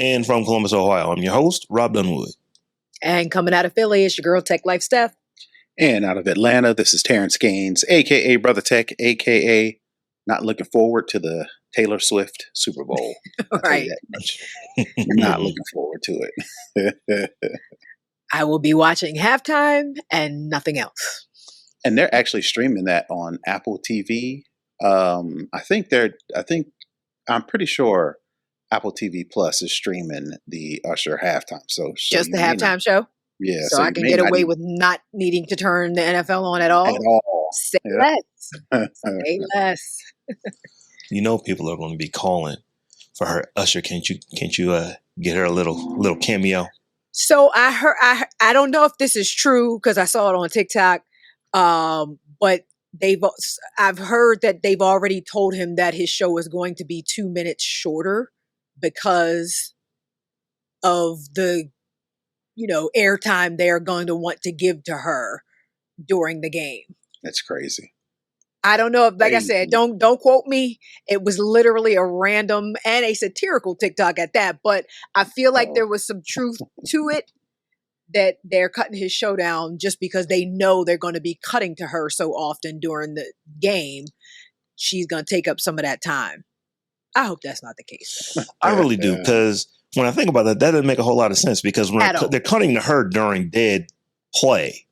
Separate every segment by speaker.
Speaker 1: And from Columbus, Ohio, I'm your host, Robb Dunewood.
Speaker 2: And coming out of Philly, it's your girl, Tech Life Steph.
Speaker 3: And out of Atlanta, this is Terrance Gaines, a.k.a. Brother Tech, a.k.a. not looking forward to the Taylor Swift Super Bowl.
Speaker 2: Right.
Speaker 3: That much. Not looking forward to it.
Speaker 2: I will be watching halftime and nothing else.
Speaker 3: And they're actually streaming that on Apple TV. I'm pretty sure Apple TV Plus is streaming the Usher halftime. So
Speaker 2: just the halftime show?
Speaker 3: Yeah.
Speaker 2: So I can get away with not needing to turn the NFL on at all?
Speaker 3: At all.
Speaker 2: Say less. Say less.
Speaker 1: You know people are going to be calling for her. Usher, can't you get her a little cameo?
Speaker 2: So I heard, I don't know if this is true because I saw it on TikTok, but I've heard that they've already told him that his show is going to be 2 minutes shorter because of the, airtime they're going to want to give to her during the game.
Speaker 3: That's crazy.
Speaker 2: I don't know if, like I said, don't quote me. It was literally a random and a satirical TikTok at that, but I feel like there was some truth to it that they're cutting his show down just because they know they're going to be cutting to her so often during the game. She's going to take up some of that time. I hope that's not the case.
Speaker 1: I really do, because when I think about that doesn't make a whole lot of sense, because when they're cutting to her during dead play,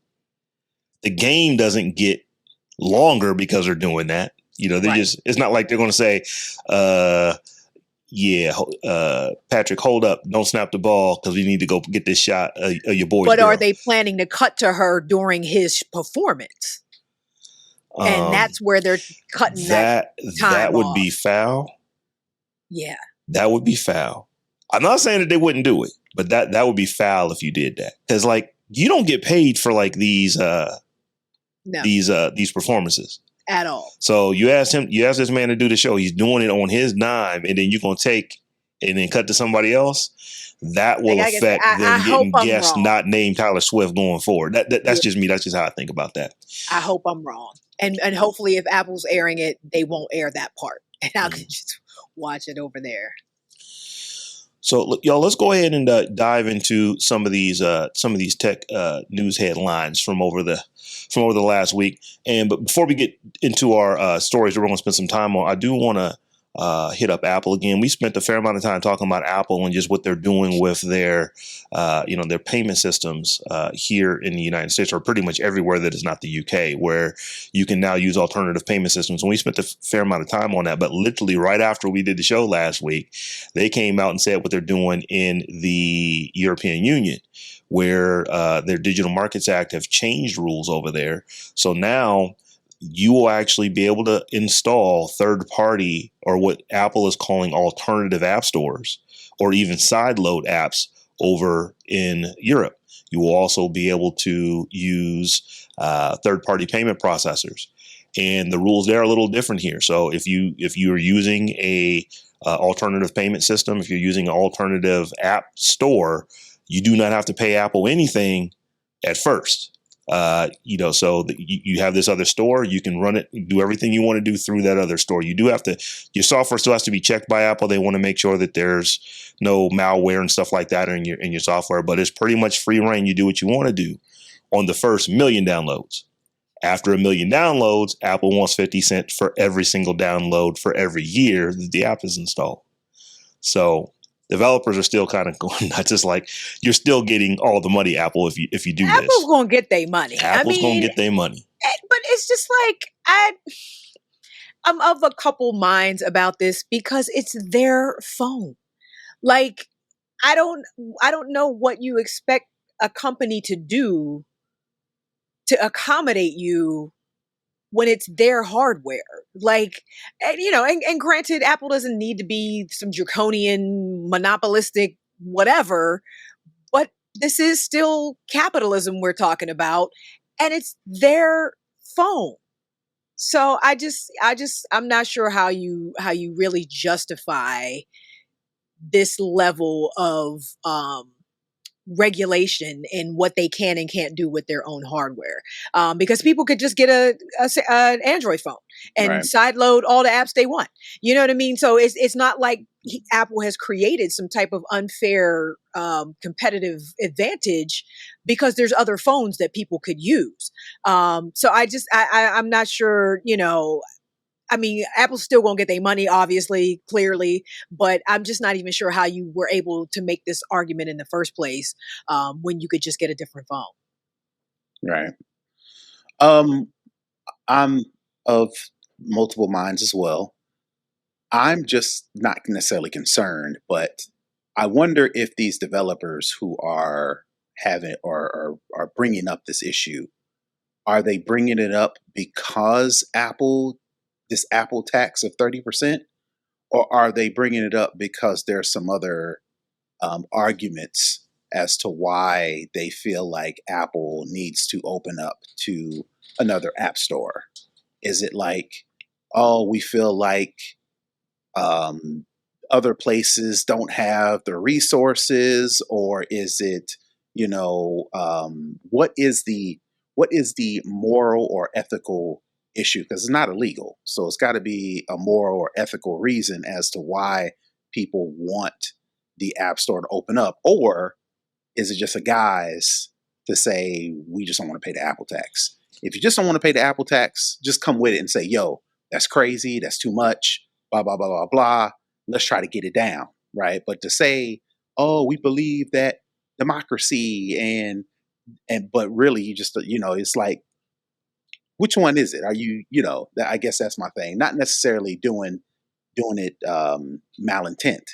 Speaker 1: the game doesn't get longer because they're doing that. It's not like they're going to say, Patrick, hold up, don't snap the ball because we need to go get this shot of your boy.
Speaker 2: But are they planning to cut to her during his performance? And that's where they're cutting that time
Speaker 1: That would
Speaker 2: off.
Speaker 1: be foul.
Speaker 2: Yeah. That
Speaker 1: would be foul. I'm not saying that they wouldn't do it, but that would be foul if you did that. Because you don't get paid for these performances
Speaker 2: at all.
Speaker 1: So you ask this man to do the show. He's doing it on his dime, and then you're going to take and then cut to somebody else. That will affect them getting guests not named Taylor Swift going forward. That's just me. That's just how I think about that.
Speaker 2: I hope I'm wrong. And hopefully if Apple's airing it, they won't air that part. And I can just watch it over there.
Speaker 1: So, look, y'all, let's go ahead and dive into some of these tech news headlines from over the last week. But before we get into our stories that we're going to spend some time on, I do want to hit up Apple again. We spent a fair amount of time talking about Apple and just what they're doing with their payment systems here in the United States, or pretty much everywhere that is not the UK, where you can now use alternative payment systems. And we spent a fair amount of time on that. But literally right after we did the show last week, they came out and said what they're doing in the European Union, where their Digital Markets Act have changed rules over there. So now you will actually be able to install third-party, or what Apple is calling alternative app stores, or even sideload apps over in Europe. You will also be able to use third-party payment processors, and the rules there are a little different here. So if you are using a alternative payment system, if you're using an alternative app store, you do not have to pay Apple anything at first. So you have this other store, you can run it, do everything you want to do through that other store. Your software still has to be checked by Apple. They want to make sure that there's no malware and stuff like that in your software, but it's pretty much free reign. You do what you want to do on the first 1 million downloads. After 1 million downloads, Apple wants 50 cents for every single download for every year that the app is installed. So developers are still kind of going nuts. It's like you're still getting all the money, Apple, if you do this.
Speaker 2: Apple's going to get their money.
Speaker 1: Apple's going to get their money.
Speaker 2: But it's just like, I'm of a couple minds about this because it's their phone. Like, I don't know what you expect a company to do to accommodate you when it's their hardware. Like, and granted, Apple doesn't need to be some draconian, monopolistic, whatever, but this is still capitalism we're talking about, and it's their phone. So I'm not sure how you really justify this level of regulation in what they can and can't do with their own hardware. Because people could just get an Android phone and
Speaker 3: Right.
Speaker 2: sideload all the apps they want. You know what I mean? So it's not like Apple has created some type of unfair competitive advantage because there's other phones that people could use. So I'm not sure, I mean, Apple's still going to get their money, obviously, clearly, but I'm just not even sure how you were able to make this argument in the first place when you could just get a different phone.
Speaker 3: Right. Um, I'm of multiple minds as well. I'm just not necessarily concerned, but I wonder if these developers who are having or are bringing up this issue, are they bringing it up because this Apple tax of 30%, or are they bringing it up because there's some other arguments as to why they feel like Apple needs to open up to another app store? Is it like, oh, we feel like other places don't have the resources, or is it, what is the moral or ethical issue? Because it's not illegal, so it's got to be a moral or ethical reason as to why people want the app store to open up, or is it just a guise to say we just don't want to pay the Apple tax? If you just don't want to pay the Apple tax, just come with it and say, yo, that's crazy, that's too much, blah, blah, blah, blah, blah. Let's try to get it down, right? But to say, oh, we believe that democracy but really you just, it's like, which one is it? Are you, I guess that's my thing. Not necessarily doing it malintent,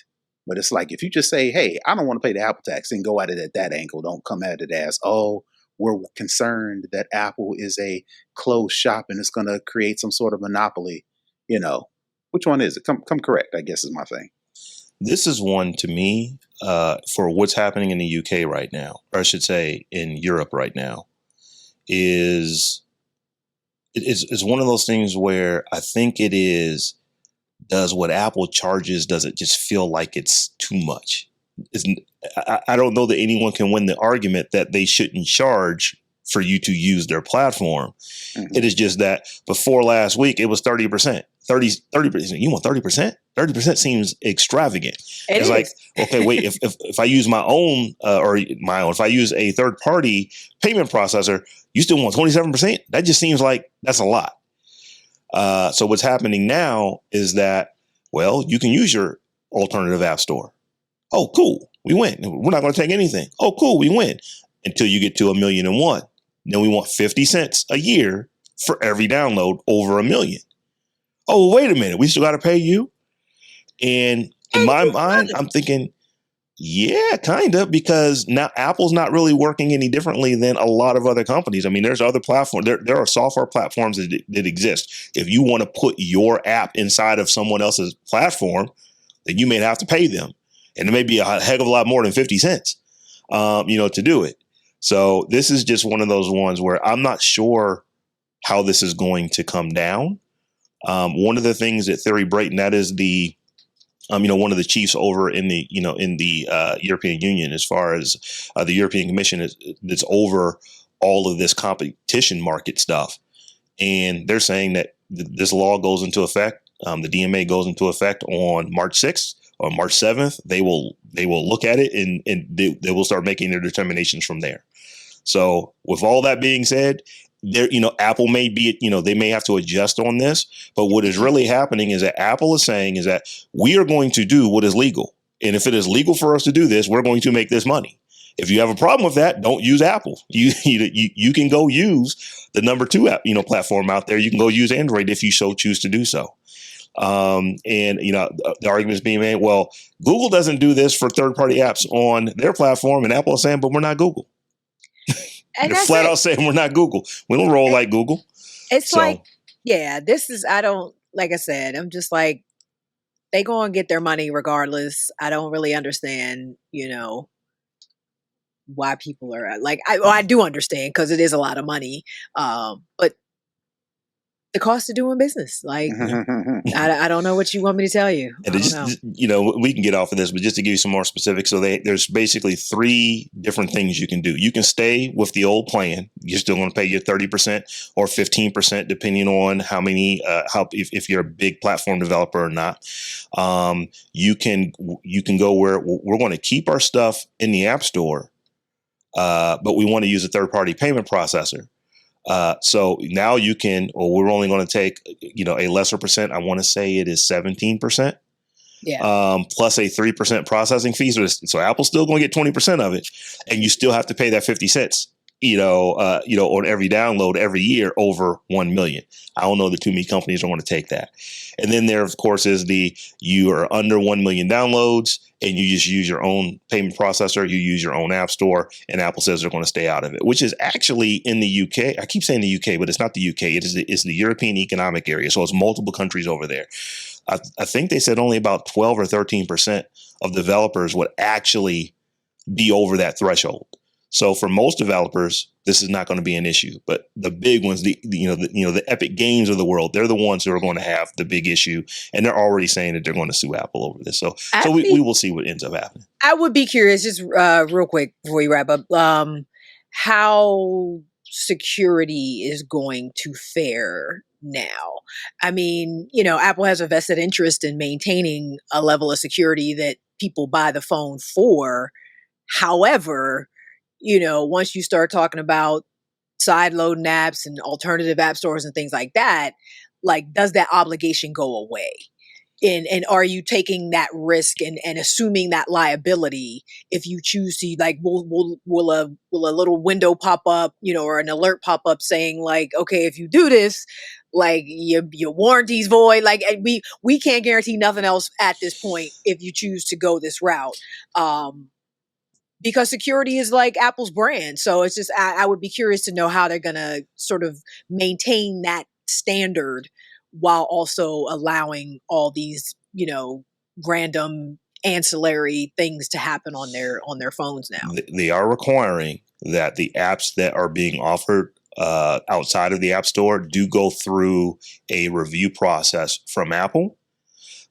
Speaker 3: but it's like if you just say, hey, I don't want to pay the Apple tax, then go at it at that angle. Don't come at it as, oh, we're concerned that Apple is a closed shop and it's going to create some sort of monopoly. Which one is it? Come correct, I guess, is my thing.
Speaker 1: This is one to me for what's happening in the UK right now, or I should say in Europe right now, is one of those things where I think it is, does what Apple charges, does it just feel like it's too much? I don't know that anyone can win the argument that they shouldn't charge for you to use their platform. Mm-hmm. It is just that before last week, it was 30%. 30%. You want 30%? 30% seems extravagant. It's like, okay, wait, if I use my own, if I use a third party payment processor, you still want 27%? That just seems like that's a lot. So what's happening now is that, well, you can use your alternative app store. Oh, cool. We win. We're not going to take anything. Oh, cool. We win. Until you get to 1,000,001. Then we want 50 cents a year for every download over 1 million. Oh, wait a minute. We still got to pay you? And in my mind, I'm thinking, yeah, kind of, because now Apple's not really working any differently than a lot of other companies. I mean, there's other platforms. There are software platforms that exist. If you want to put your app inside of someone else's platform, then you may have to pay them. And it may be a heck of a lot more than 50 cents, to do it. So this is just one of those ones where I'm not sure how this is going to come down. One of the things that Thierry Brayton, that is the one of the chiefs over in the European Union, as far as the European Commission that's over all of this competition market stuff. And they're saying that this law goes into effect. The DMA goes into effect on March 6th or March 7th. They will look at it and they will start making their determinations from there. So with all that being said, there, Apple may be, they may have to adjust on this, but what is really happening is that Apple is saying is that we are going to do what is legal. And if it is legal for us to do this, we're going to make this money. If you have a problem with that, don't use Apple. You can go use the number 2 app, platform out there. You can go use Android if you so choose to do so. The argument is being made, well, Google doesn't do this for third-party apps on their platform, and Apple is saying, but we're not Google.
Speaker 2: And
Speaker 1: they're flat out saying we're not Google. We don't roll like Google.
Speaker 2: It's like, yeah, like I said, I'm just like, they go and get their money regardless. I don't really understand, why people are like, I do understand because it is a lot of money. But the cost of doing business. Like, I don't know what you want me to tell you.
Speaker 1: And
Speaker 2: I don't know.
Speaker 1: you know, we can get off of this, but just to give you some more specifics. So there's basically 3 different things you can do. You can stay with the old plan. You're still going to pay your 30% or 15%, depending on how many, if you're a big platform developer or not. You can go where we're going to keep our stuff in the App Store, but we want to use a third-party payment processor. So now you can, or we're only going to take, you know, a lesser percent. I want to say it is 17%.
Speaker 2: Yeah.
Speaker 1: Plus a 3% processing fee. So Apple's still going to get 20% of it, and you still have to pay that 50 cents, on every download every year over 1 million. I don't know that too many companies are going to take that. And then there, of course, is you are under 1 million downloads and you just use your own payment processor, you use your own app store, and Apple says they're going to stay out of it, which is actually in the UK. I keep saying the UK, but it's not the UK. It's the European Economic Area. So it's multiple countries over there. I think they said only about 12 or 13% of developers would actually be over that threshold. So for most developers, this is not going to be an issue. But the big ones, the Epic Games of the world, they're the ones who are going to have the big issue, and they're already saying that they're going to sue Apple over this. So we will see what ends up happening.
Speaker 2: I would be curious, just real quick before we wrap up, how security is going to fare now. I mean, Apple has a vested interest in maintaining a level of security that people buy the phone for. However, once you start talking about side loading apps and alternative app stores and things like that, like, does that obligation go away? And are you taking that risk and assuming that liability if you choose to, like, will a little window pop up, or an alert pop up saying, like, okay, if you do this, like, your warranty's void. Like, and we can't guarantee nothing else at this point if you choose to go this route. Because security is like Apple's brand. So it's just, I would be curious to know how they're going to sort of maintain that standard while also allowing all these, random ancillary things to happen on their phones now.
Speaker 1: They are requiring that the apps that are being offered outside of the App Store do go through a review process from Apple.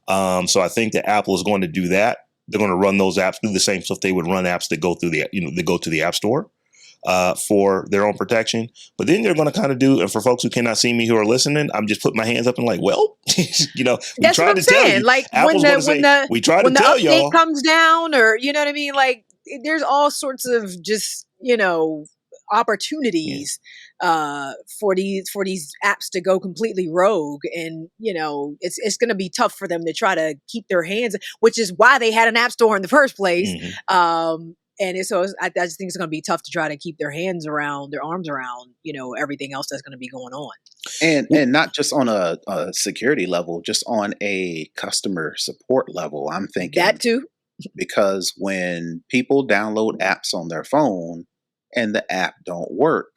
Speaker 1: So I think that Apple is going to do that. They're going to run those apps through the same stuff they would run apps that go through that go to the App Store for their own protection. But then they're going to kind of do, and for folks who cannot see me who are listening, I'm just putting my hands up and like, well, we
Speaker 2: that's
Speaker 1: tried to tell you.
Speaker 2: Like,
Speaker 1: Apple's going to say, we tried to tell y'all.
Speaker 2: When the update comes down, or you know what I mean? Like, there's all sorts of just, opportunities for these apps to go completely rogue, and it's going to be tough for them to try to keep their hands, which is why they had an app store in the first place. Mm-hmm. I just think it's going to be tough to try to keep their arms around everything else that's going to be going on,
Speaker 3: and not just on a security level, just on a customer support level. I'm thinking
Speaker 2: that too,
Speaker 3: because when people download apps on their phone and the app don't work,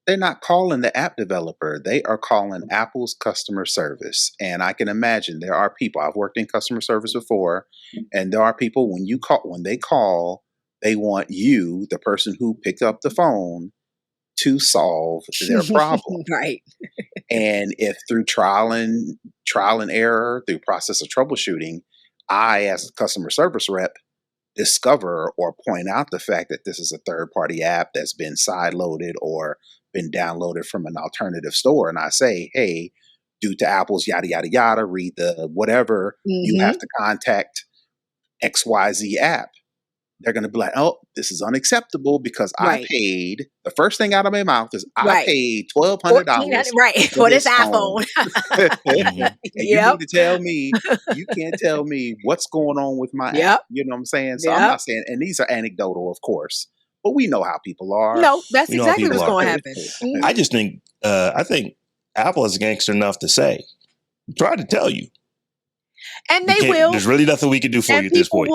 Speaker 3: they're not calling the app developer. They are calling Apple's customer service. And I can imagine there are people, I've worked in customer service before, and there are people when they call, they want you, the person who picked up the phone, to solve their problem.
Speaker 2: Right.
Speaker 3: And if through trial and error, through process of troubleshooting, I, as a customer service rep, discover or point out the fact that this is a third-party app that's been side-loaded or been downloaded from an alternative store, and I say, hey, due to Apple's yada yada yada, read the whatever, you have to contact XYZ app. They're going to be like, oh, this is unexactable because I paid, the first thing out of my mouth is I paid $1,200
Speaker 2: for this iPhone.
Speaker 3: And you need to tell me, you can't tell me what's going on with my app. You know what I'm saying? So I'm not saying, and these are anecdotal, of course, but we know how people are.
Speaker 2: No, that's exactly what's going to happen.
Speaker 1: Mm-hmm. I just think, I think Apple is gangster enough to say, try to tell you.
Speaker 2: And they will.
Speaker 1: There's really nothing we can do for you at this point.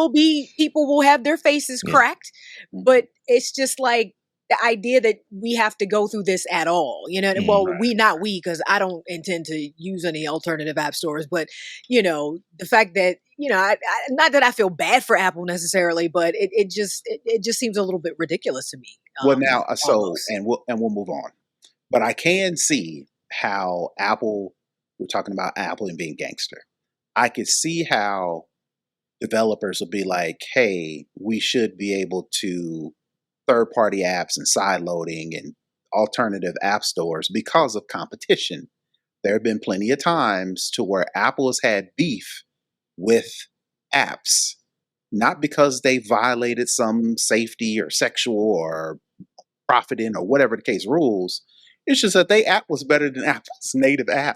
Speaker 2: People will have their faces cracked, but it's just like the idea that we have to go through this at all. Well, because I don't intend to use any alternative app stores, but the fact that not that I feel bad for Apple necessarily, but it just seems a little bit ridiculous to me.
Speaker 3: Well, now, and we'll move on. But I can see how Apple, we're talking about Apple and being gangster. I could see how developers will be like, hey, we should be able to third-party apps and side loading and alternative app stores because of competition. There have been plenty of times to where Apple has had beef with apps, not because they violated some safety or sexual or profiting or whatever the case rules. It's just that they app was better than Apple's native app.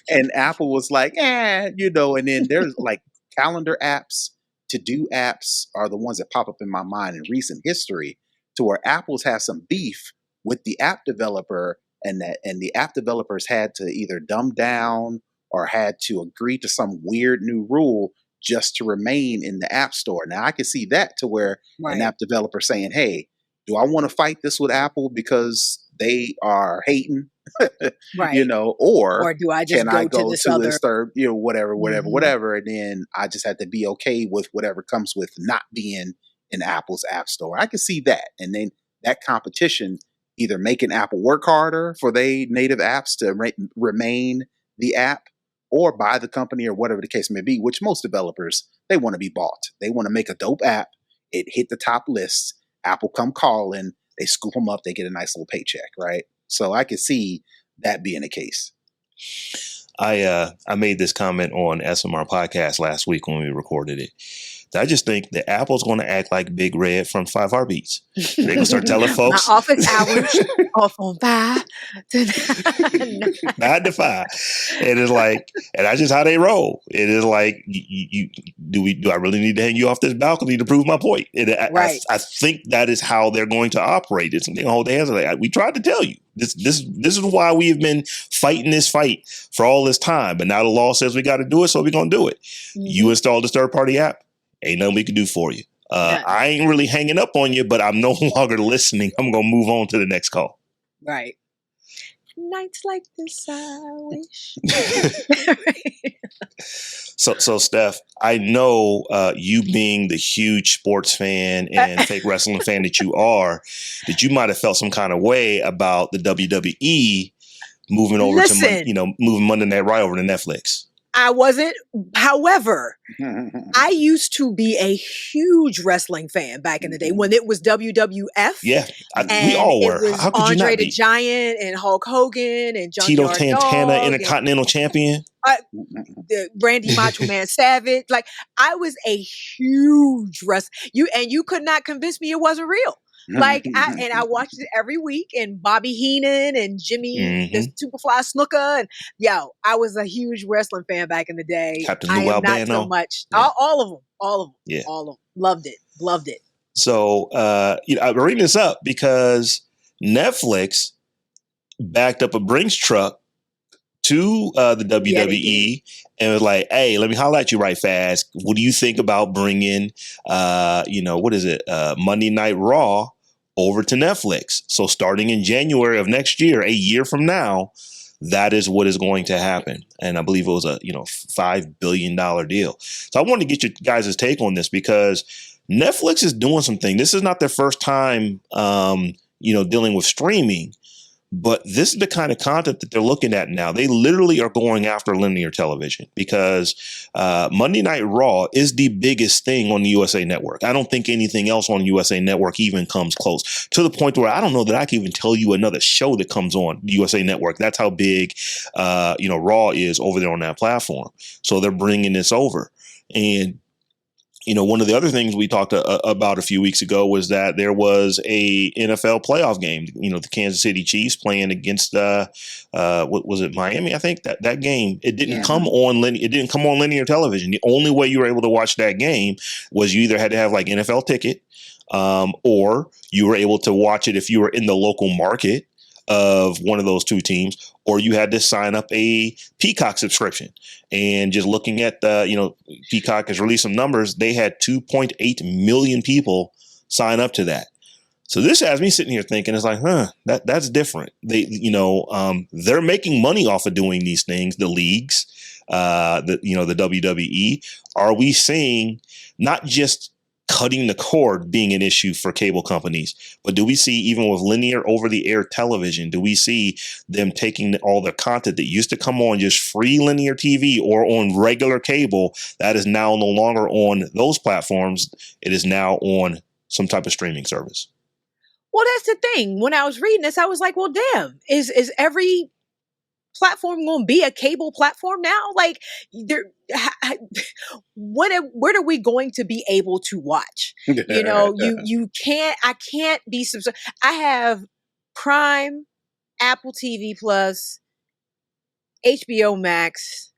Speaker 3: And Apple was like, and then there's like calendar apps, to-do apps are the ones that pop up in my mind in recent history to where Apple's had some beef with the app developer and the app developers had to either dumb down or had to agree to some weird new rule just to remain in the app store. Now I can see that to where an app developer saying, hey, do I want to fight this with Apple because they are hating, or
Speaker 2: do I just
Speaker 3: can
Speaker 2: go to this
Speaker 3: third, whatever. And then I just have to be okay with whatever comes with not being in Apple's app store. I can see that. And then that competition either making Apple work harder for they native apps to remain the app or buy the company or whatever the case may be, which most developers, they want to be bought. They want to make a dope app. It hit the top lists. Apple come calling, they scoop them up, they get a nice little paycheck, right? So I could see that being the case.
Speaker 1: I made this comment on SMR podcast last week when we recorded it. I just think that Apple's going to act like Big Red from 5 Heartbeats. They're going to start telling folks.
Speaker 2: My office hours off on 5 to
Speaker 1: 9 to 5. And it's like, and that's just how they roll. It is like, do I really need to hang you off this balcony to prove my point? I think that is how they're going to operate. It's going to hold their hands like, we tried to tell you. This is why we have been fighting this fight for all this time. But now the law says we got to do it, so we're going to do it. Mm-hmm. You install this third-party app. Ain't nothing we can do for you. I ain't really hanging up on you, but I'm no longer listening. I'm going to move on to the next call.
Speaker 2: Right. Nights like this, I wish.
Speaker 1: So Steph, I know you being the huge sports fan and fake wrestling fan that you are, that you might have felt some kind of way about the WWE moving over moving Monday Night Raw over to Netflix.
Speaker 2: I wasn't. However, I used to be a huge wrestling fan back in the day when it was WWF.
Speaker 1: Yeah, we all were.
Speaker 2: It was
Speaker 1: How could
Speaker 2: Andre
Speaker 1: you not
Speaker 2: the
Speaker 1: be?
Speaker 2: Giant and Hulk Hogan and
Speaker 1: Tito Santana, Intercontinental Champion.
Speaker 2: Randy Macho Man Savage. Like, I was a huge wrestler. You could not convince me it wasn't real. Like, I watched it every week, and Bobby Heenan and Jimmy, the Superfly Snuka, and I was a huge wrestling fan back in the day.
Speaker 1: Captain Lou Albano.
Speaker 2: Not so much. Yeah. All of them.
Speaker 1: Yeah.
Speaker 2: All of them. Loved it.
Speaker 1: So, I'm bringing this up because Netflix backed up a Brinks truck to the WWE and was like, hey, let me holler at you right fast. What do you think about bringing, Monday Night Raw over to Netflix? So starting in January of next year, a year from now, that is what is going to happen. And I believe it was a, $5 billion deal. So I wanted to get your guys' take on this because Netflix is doing something. This is not their first time, dealing with streaming. But this is the kind of content that they're looking at now. They literally are going after linear television because Monday Night Raw is the biggest thing on the USA Network. I don't think anything else on USA Network even comes close, to the point where I don't know that I can even tell you another show that comes on the USA Network. That's how big, Raw is over there on that platform. So they're bringing this over. And one of the other things we talked about a few weeks ago was that there was a NFL playoff game. The Kansas City Chiefs playing against what was it, Miami? I think that game it didn't come on linear television. The only way you were able to watch that game was you either had to have like NFL ticket, or you were able to watch it if you were in the local market of one of those two teams, or you had to sign up a Peacock subscription. And just looking at Peacock has released some numbers. They had 2.8 million people sign up to that. So this has me sitting here thinking, it's like, that's different. They're making money off of doing these things. The leagues, the WWE. Are we seeing not just cutting the cord being an issue for cable companies. But do we see, even with linear over-the-air television, do we see them taking all the content that used to come on just free linear TV or on regular cable that is now no longer on those platforms? It is now on some type of streaming service.
Speaker 2: Well, that's the thing. When I was reading this, I was like, well, damn, is every platform going to be a cable platform now? Like, when are we going to be able to watch? You can't, I can't be, I have Prime, Apple TV Plus, HBO Max,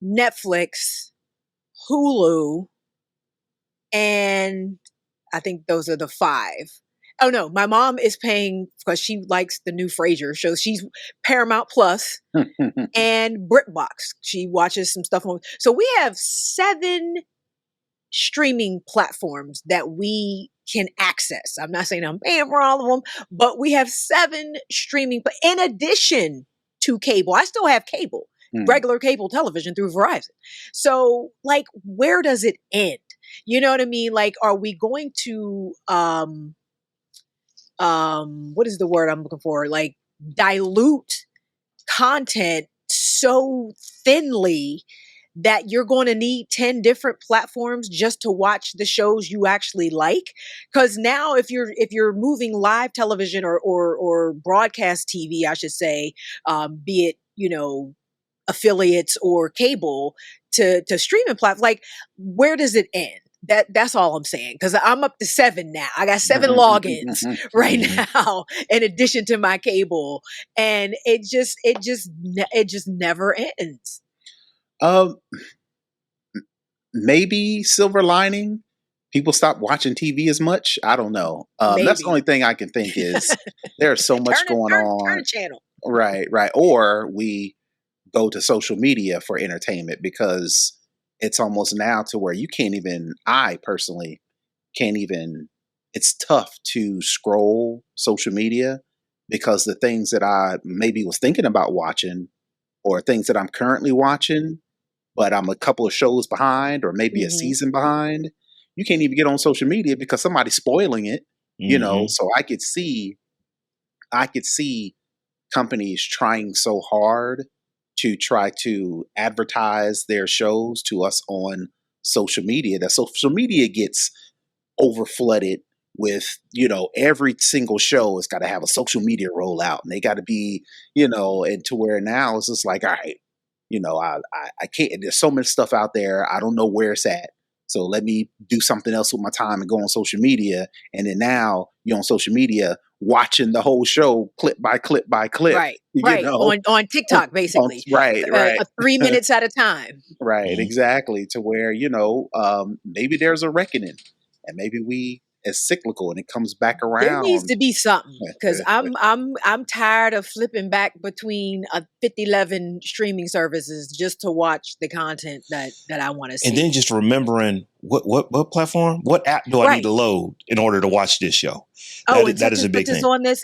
Speaker 2: Netflix, Hulu, and I think those are the 5. Oh no, my mom is paying because she likes the new Frasier show. She's Paramount Plus and BritBox. She watches some stuff on. So we have 7 streaming platforms that we can access. I'm not saying I'm paying for all of them, but we have 7 streaming. But in addition to cable, I still have cable, regular cable television through Verizon. So, like, where does it end? You know what I mean? Like, are we going to what is the word I'm looking for? Like, dilute content so thinly that you're going to need 10 different platforms just to watch the shows you actually like? Because now if you're moving live television or broadcast TV, I should say, be it, affiliates or cable to streaming platforms, like, where does it end? That's all I'm saying, because I'm up to 7 now. I got 7 logins right now, in addition to my cable, and it just never ends.
Speaker 3: Maybe silver lining, people stop watching TV as much. I don't know. That's the only thing I can think is there's so much going on.
Speaker 2: Turn a channel.
Speaker 3: Right. Or we go to social media for entertainment, because it's almost now to where I personally can't even, it's tough to scroll social media, because the things that I maybe was thinking about watching, or things that I'm currently watching, but I'm a couple of shows behind, or maybe a season behind, you can't even get on social media because somebody's spoiling it, so I could see companies trying so hard to try to advertise their shows to us on social media, that social media gets over flooded with, every single show has got to have a social media rollout, and they got to be, and to where now it's just like, all right, I can't, there's so much stuff out there. I don't know where it's at. So let me do something else with my time and go on social media. And then now you're on social media watching the whole show clip by clip by clip.
Speaker 2: Right. On TikTok, basically.
Speaker 3: Right.
Speaker 2: 3 minutes at a time.
Speaker 3: Right, exactly. To where, maybe there's a reckoning, and maybe we as cyclical, and it comes back around.
Speaker 2: There needs to be something, because I'm tired of flipping back between 11 streaming services just to watch the content that I want to see.
Speaker 1: And then just remembering what platform, what app do I need to load in order to watch this show? That is a big thing.
Speaker 2: On this,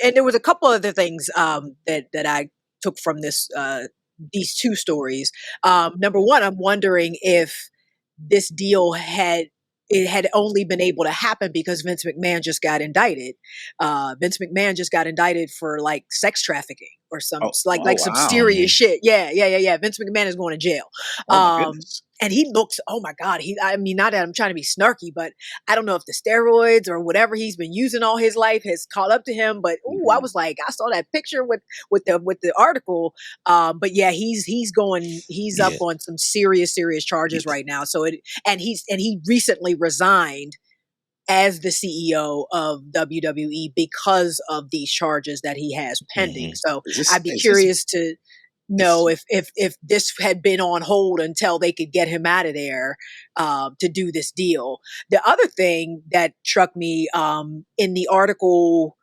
Speaker 2: and there was a couple other things that I took from this these 2 stories. Number one, I'm wondering if this deal had only been able to happen because Vince McMahon just got indicted. Vince McMahon just got indicted for like sex trafficking or some some serious shit. Yeah. Vince McMahon is going to jail. And he looks, oh my God, not that I'm trying to be snarky, but I don't know if the steroids or whatever he's been using all his life has caught up to him. But I was like, I saw that picture with the article. But yeah, he's up on some serious charges right now. So he recently resigned as the CEO of WWE because of these charges that he has pending. So I'd be curious to know if this had been on hold until they could get him out of there to do this deal. The other thing that struck me in the article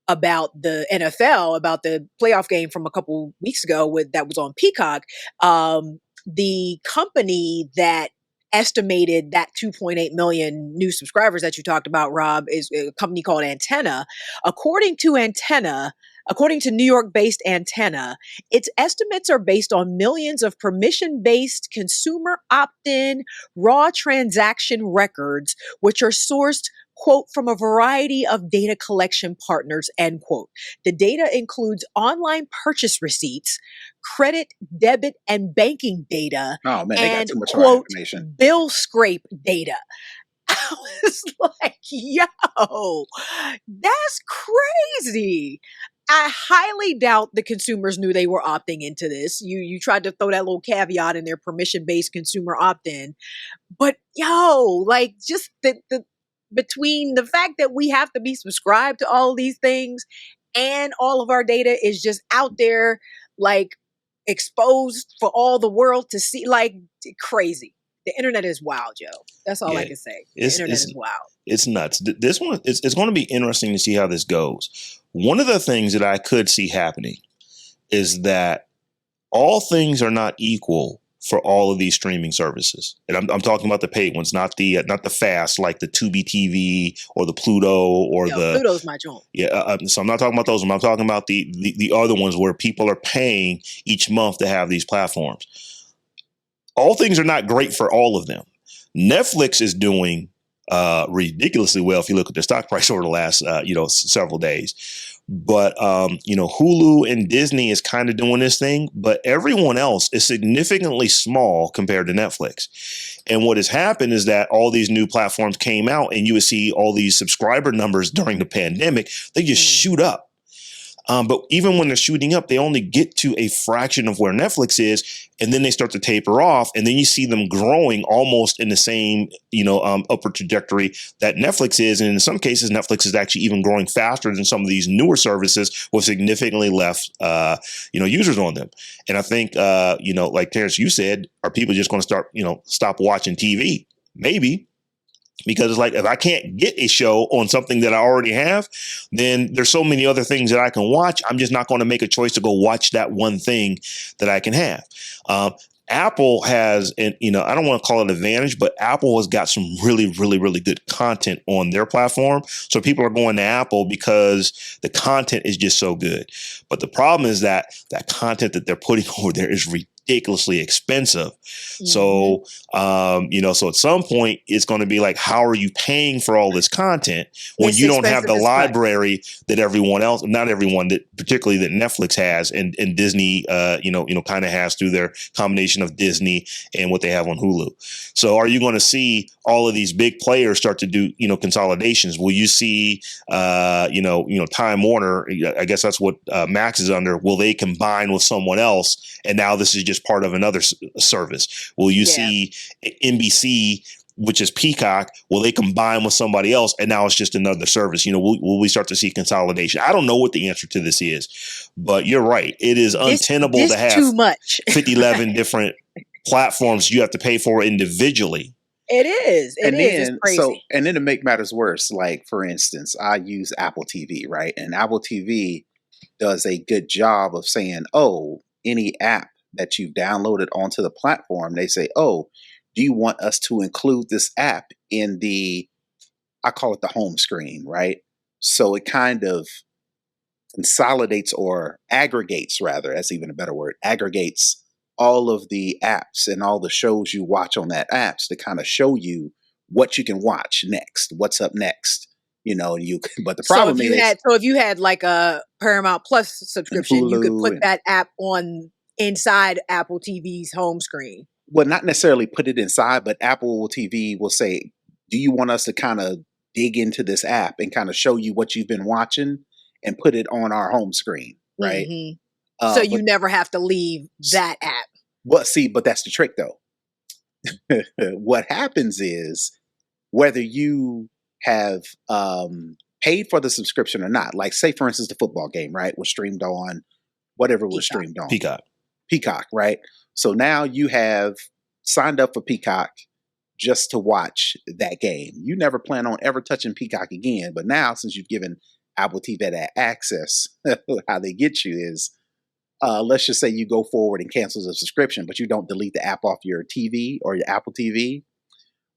Speaker 2: about the NFL, about the playoff game from a couple weeks ago that was on Peacock, the company that estimated that 2.8 million new subscribers that you talked about, Rob, is a company called Antenna. According to Antenna, According to New York-based Antenna, its estimates are based on millions of permission-based consumer opt-in raw transaction records, which are sourced, quote, from a variety of data collection partners, end quote. The data includes online purchase receipts, credit, debit, and banking data,
Speaker 3: Oh man, they got
Speaker 2: and,
Speaker 3: too much of our
Speaker 2: quote,
Speaker 3: information.
Speaker 2: bill scrape data. I was like, yo, that's crazy. I highly doubt the consumers knew they were opting into this. You tried to throw that little caveat in there, permission-based consumer opt-in. But yo, like just the between the fact that we have to be subscribed to all of these things and all of our data is just out there, like exposed for all the world to see, like crazy. The internet is wild, yo. That's all I
Speaker 1: Yeah,
Speaker 2: can say. The
Speaker 1: it's
Speaker 2: internet
Speaker 1: it's
Speaker 2: is wild.
Speaker 1: it's nuts. This one, it's going to be interesting to see how this goes. One of the things that I could see happening is that all things are not equal for all of these streaming services, and I'm talking about the paid ones, not the fast like the Tubi TV or the Pluto or
Speaker 2: Yo,
Speaker 1: the
Speaker 2: Pluto's my joint.
Speaker 1: So I'm not talking about those. I'm talking about the other ones where people are paying each month to have these platforms. All things are not great for all of them. Netflix is doing ridiculously well if you look at their stock price over the last several days. But Hulu and Disney is kind of doing this thing, but everyone else is significantly small compared to Netflix. And what has happened is that all these new platforms came out, and you would see all these subscriber numbers during the pandemic, they just shoot up. But even when they're shooting up, they only get to a fraction of where Netflix is, and then they start to taper off, and then you see them growing almost in the same, upward trajectory that Netflix is. And in some cases, Netflix is actually even growing faster than some of these newer services with significantly less, users on them. And I think, like Terrance, you said, are people just going to start, stop watching TV? Maybe. Because it's like, if I can't get a show on something that I already have, then there's so many other things that I can watch. I'm just not going to make a choice to go watch that one thing that I can have. Apple has, and I don't want to call it an advantage, but Apple has got some really, really, really good content on their platform. So people are going to Apple because the content is just so good. But the problem is that content that they're putting over there is ridiculously expensive. So, so at some point it's going to be like, how are you paying for all this content when
Speaker 2: It's
Speaker 1: you don't have
Speaker 2: expensive
Speaker 1: the
Speaker 2: as fuck.
Speaker 1: library that everyone else, not everyone, that particularly that Netflix has and Disney, kind of has through their combination of Disney and what they have on Hulu. So are you going to see all of these big players start to do, consolidations? Will you see, Time Warner, I guess that's what Max is under. Will they combine with someone else? And now this is just part of another service. Will you see NBC, which is Peacock? Will they combine with somebody else? And now it's just another service. Will we start to see consolidation? I don't know what the answer to this is, but you're right. It is untenable to have
Speaker 2: too much.
Speaker 1: 11 different platforms you have to pay for individually.
Speaker 2: It is. It's crazy.
Speaker 3: And then to make matters worse, like for instance, I use Apple TV, right? And Apple TV does a good job of saying, oh, any app that you've downloaded onto the platform, they say, oh, do you want us to include this app in I call it the home screen, right? So it kind of consolidates or aggregates, rather, that's even a better word, aggregates all of the apps and all the shows you watch on that apps to kind of show you what you can watch next, what's up next. But the problem
Speaker 2: if you had like a Paramount Plus subscription, you could put that app on inside Apple TV's home screen.
Speaker 3: Well, not necessarily put it inside, but Apple TV will say, do you want us to kind of dig into this app and kind of show you what you've been watching and put it on our home screen, right?
Speaker 2: Mm-hmm. So you never have to leave that app.
Speaker 3: But that's the trick though. What happens is, whether you have paid for the subscription or not, like say for instance the football game, right, was streamed on whatever was streamed on Peacock, right? So now you have signed up for Peacock just to watch that game. You never plan on ever touching Peacock again, but now since you've given Apple TV that access, how they get you is, let's just say you go forward and cancel the subscription, but you don't delete the app off your TV or your Apple TV.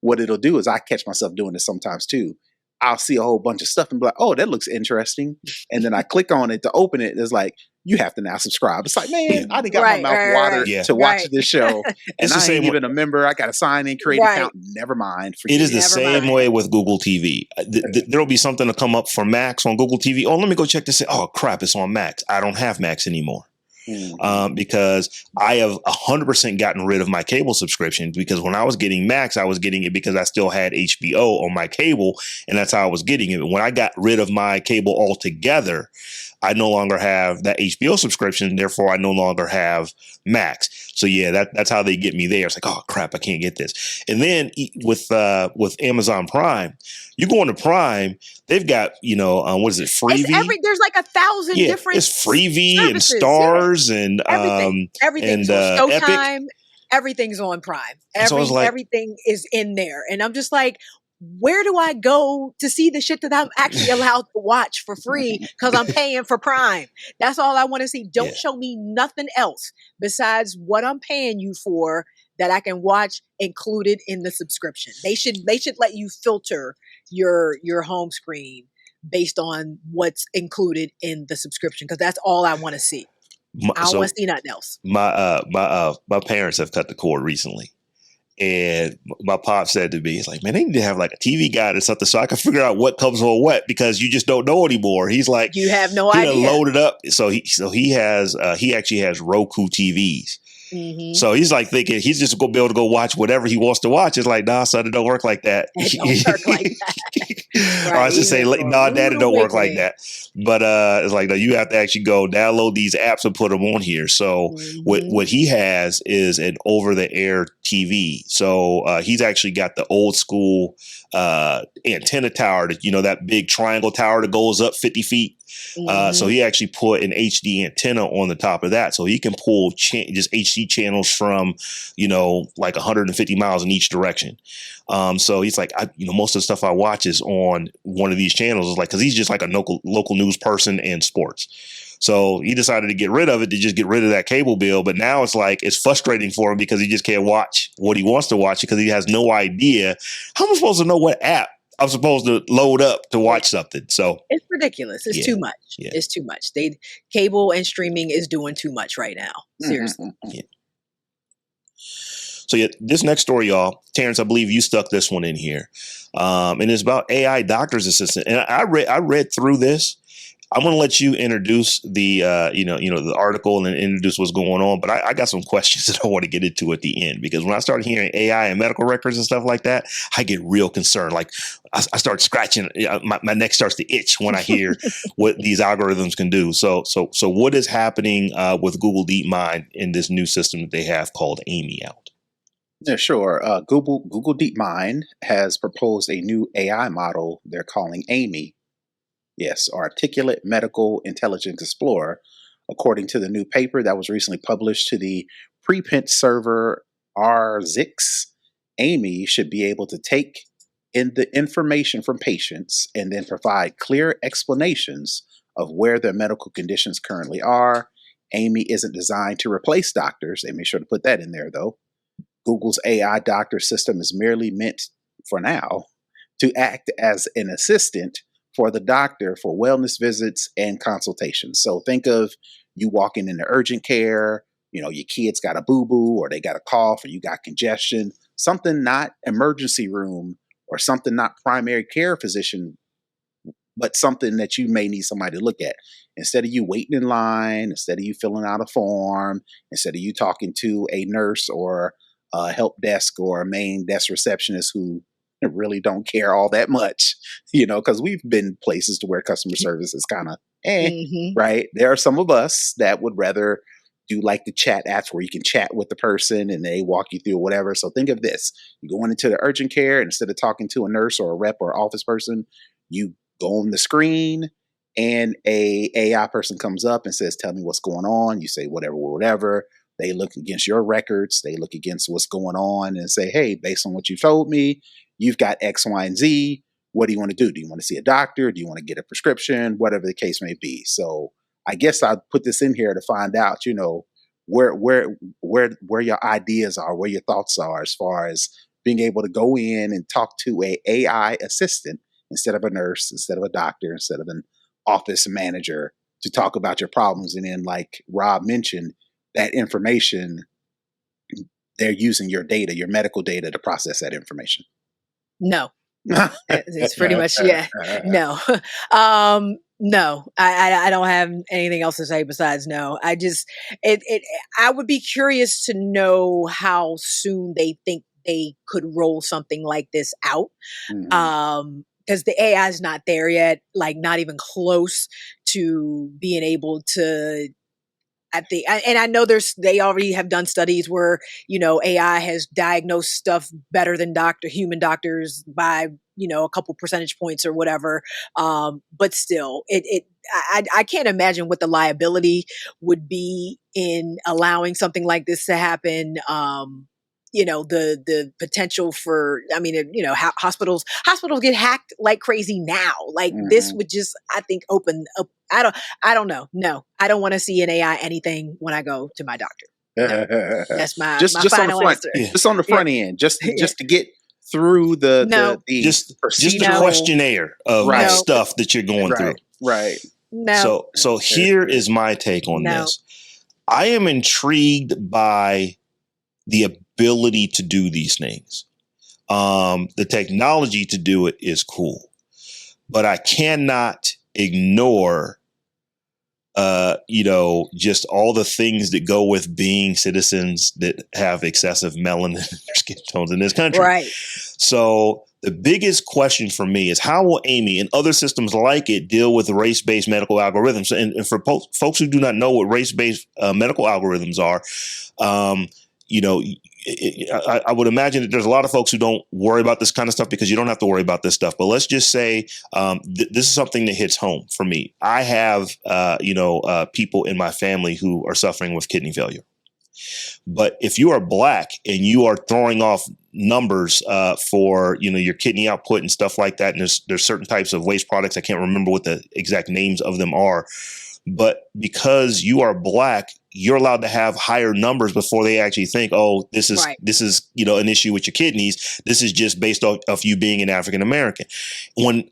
Speaker 3: What it'll do is, I catch myself doing this sometimes too. I'll see a whole bunch of stuff and be like, oh, that looks interesting. And then I click on it to open it. It's like, you have to now subscribe. It's like, man, I done got my mouth watered
Speaker 1: Yeah.
Speaker 3: to watch this show. And
Speaker 1: It's the
Speaker 3: I
Speaker 1: same
Speaker 3: ain't even a member. I got to sign in, create an account. Never mind.
Speaker 1: It is the
Speaker 2: Never
Speaker 1: same
Speaker 2: mind.
Speaker 1: way with Google TV. There'll be something to come up for Macs on Google TV. Oh, let me go check this. Oh, crap, it's on Macs. I don't have Macs anymore. Because I have 100% gotten rid of my cable subscription, because when I was getting Max, I was getting it because I still had HBO on my cable, and that's how I was getting it. But when I got rid of my cable altogether, I no longer have that HBO subscription. Therefore, I no longer have Max. So yeah, that's how they get me there. It's like, oh crap, I can't get this. And then with Amazon Prime, you go into Prime, they've got, what is it, Freevee?
Speaker 2: There's like 1,000 different.
Speaker 1: It's Freevee and
Speaker 2: services,
Speaker 1: Stars and
Speaker 2: everything.
Speaker 1: and
Speaker 2: So
Speaker 1: Epic.
Speaker 2: Showtime, everything's on Prime.
Speaker 1: So I was like,
Speaker 2: Everything is in there, and I'm just like, where do I go to see the shit that I'm actually allowed to watch for free because I'm paying for Prime? That's all I want to see. Don't show me nothing else besides what I'm paying you for that I can watch included in the subscription. They should let you filter your home screen based on what's included in the subscription, because that's all I want to see. I don't want to see nothing else.
Speaker 1: My parents have cut the cord recently. And my pop said to me, he's like, man, they need to have like a TV guide or something so I can figure out what comes on what, because you just don't know anymore. He's like,
Speaker 2: you have no idea.
Speaker 1: Load it up. So he actually has Roku TVs. Mm-hmm. So he's like thinking he's just going to be able to go watch whatever he wants to watch. It's like, nah, son, it don't work like that.
Speaker 2: It don't work like that.
Speaker 1: Or I should say, nah, Dad, it don't work like that. But it's like, no, you have to actually go download these apps and put them on here. So what he has is an over-the-air TV. So he's actually got the old school antenna tower, that big triangle tower that goes up 50 feet. So he actually put an HD antenna on the top of that, so he can pull just HD channels from, like 150 miles in each direction. So he's like, most of the stuff I watch is on one of these channels. Is like, because he's just like a local news person and sports. So he decided to get rid of it, to just get rid of that cable bill. But now it's like, it's frustrating for him because he just can't watch what he wants to watch because he has no idea. How am I supposed to know what app I'm supposed to load up to watch something? So
Speaker 2: it's ridiculous. It's too much. Yeah. It's too much. Cable and streaming is doing too much right now. Seriously.
Speaker 1: Yeah. So this next story, y'all, Terrance, I believe you stuck this one in here, and it's about AI doctor's assistant. And I read through this. I'm going to let you introduce the the article and introduce what's going on. But I got some questions that I want to get into at the end, because when I start hearing AI and medical records and stuff like that, I get real concerned. Like I start scratching, my neck starts to itch when I hear what these algorithms can do. So what is happening with Google DeepMind in this new system that they have called Amy out?
Speaker 3: Yeah, sure. Google DeepMind has proposed a new AI model they're calling Amy. Yes, Articulate Medical Intelligence Explorer. According to the new paper that was recently published to the preprint server R6, Amy should be able to take in the information from patients and then provide clear explanations of where their medical conditions currently are. Amy isn't designed to replace doctors. They make sure to put that in there, though. Google's AI doctor system is merely meant, for now, to act as an assistant for the doctor for wellness visits and consultations. So think of you walking into urgent care, your kid's got a boo-boo or they got a cough or you got congestion, something not emergency room or something not primary care physician, but something that you may need somebody to look at. Instead of you waiting in line, instead of you filling out a form, instead of you talking to a nurse or a help desk or a main desk receptionist who really don't care all that much, because we've been places to where customer service is kind of right? There are some of us that would rather do like the chat apps where you can chat with the person and they walk you through whatever. So think of this. You go into the urgent care, and instead of talking to a nurse or a rep or office person, you go on the screen and a AI person comes up and says, tell me what's going on. You say whatever. They look against your records. They look against what's going on and say, hey, based on what you told me, you've got X, Y, and Z. What do you want to do? Do you want to see a doctor? Do you want to get a prescription? Whatever the case may be. So I guess I'd put this in here to find out, where your ideas are, where your thoughts are as far as being able to go in and talk to a AI assistant instead of a nurse, instead of a doctor, instead of an office manager to talk about your problems. And then, like Rob mentioned, that information, they're using your data, your medical data, to process that information.
Speaker 2: No. It's pretty much, yeah. No. No. I don't have anything else to say besides no. I would be curious to know how soon they think they could roll something like this out. Because the AI is not there yet, like not even close to being able to. And I know they already have done studies where, AI has diagnosed stuff better than human doctors by, a couple percentage points or whatever. But still, I can't imagine what the liability would be in allowing something like this to happen. The potential for, hospitals get hacked like crazy now. Like this would just, I think, open up. I don't know. No, I don't want to see an AI anything when I go to my doctor. No. That's my final answer.
Speaker 3: Just on the front end, just to get through the
Speaker 1: just the questionnaire of stuff that you're going through.
Speaker 3: Right.
Speaker 2: No.
Speaker 1: So here is my take on this. I am intrigued by the ability to do these things. The technology to do it is cool, but I cannot ignore, just all the things that go with being citizens that have excessive melanin in their skin tones in this country.
Speaker 2: Right.
Speaker 1: So the biggest question for me is, how will Amy and other systems like it deal with race-based medical algorithms? And for folks who do not know what race-based medical algorithms are, I would imagine that there's a lot of folks who don't worry about this kind of stuff because you don't have to worry about this stuff. But let's just say this is something that hits home for me. I have, people in my family who are suffering with kidney failure. But if you are Black and you are throwing off numbers for, your kidney output and stuff like that, and there's certain types of waste products, I can't remember what the exact names of them are. But because you are Black, you're allowed to have higher numbers before they actually think, oh, this is an issue with your kidneys. This is just based off of you being an African American. When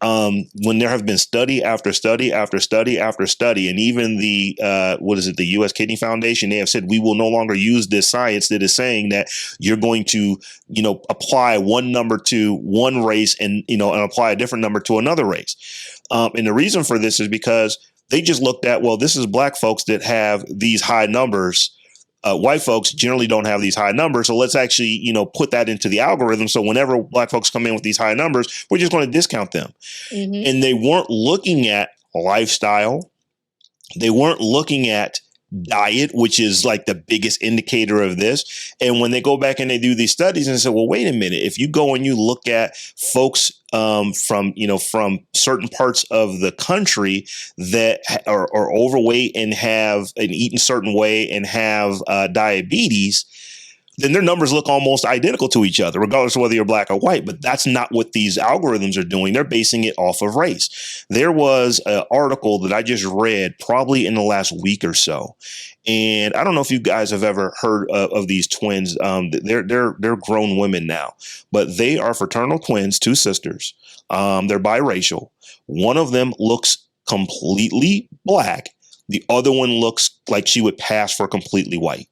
Speaker 1: there have been study after study after study after study, and even the the U.S. Kidney Foundation, they have said we will no longer use this science that is saying that you're going to apply one number to one race and apply a different number to another race. And the reason for this is because they just looked at, well, this is Black folks that have these high numbers. White folks generally don't have these high numbers. So let's actually, put that into the algorithm. So whenever Black folks come in with these high numbers, we're just going to discount them. Mm-hmm. And they weren't looking at lifestyle. They weren't looking at diet, which is like the biggest indicator of this. And when they go back and they do these studies and say, well, wait a minute, if you go and you look at folks from certain parts of the country that are overweight and eat in a certain way and have diabetes, then their numbers look almost identical to each other, regardless of whether you're Black or white. But that's not what these algorithms are doing. They're basing it off of race. There was an article that I just read probably in the last week or so. And I don't know if you guys have ever heard of these twins. They're grown women now, but they are fraternal twins, two sisters. They're biracial. One of them looks completely Black. The other one looks like she would pass for completely white.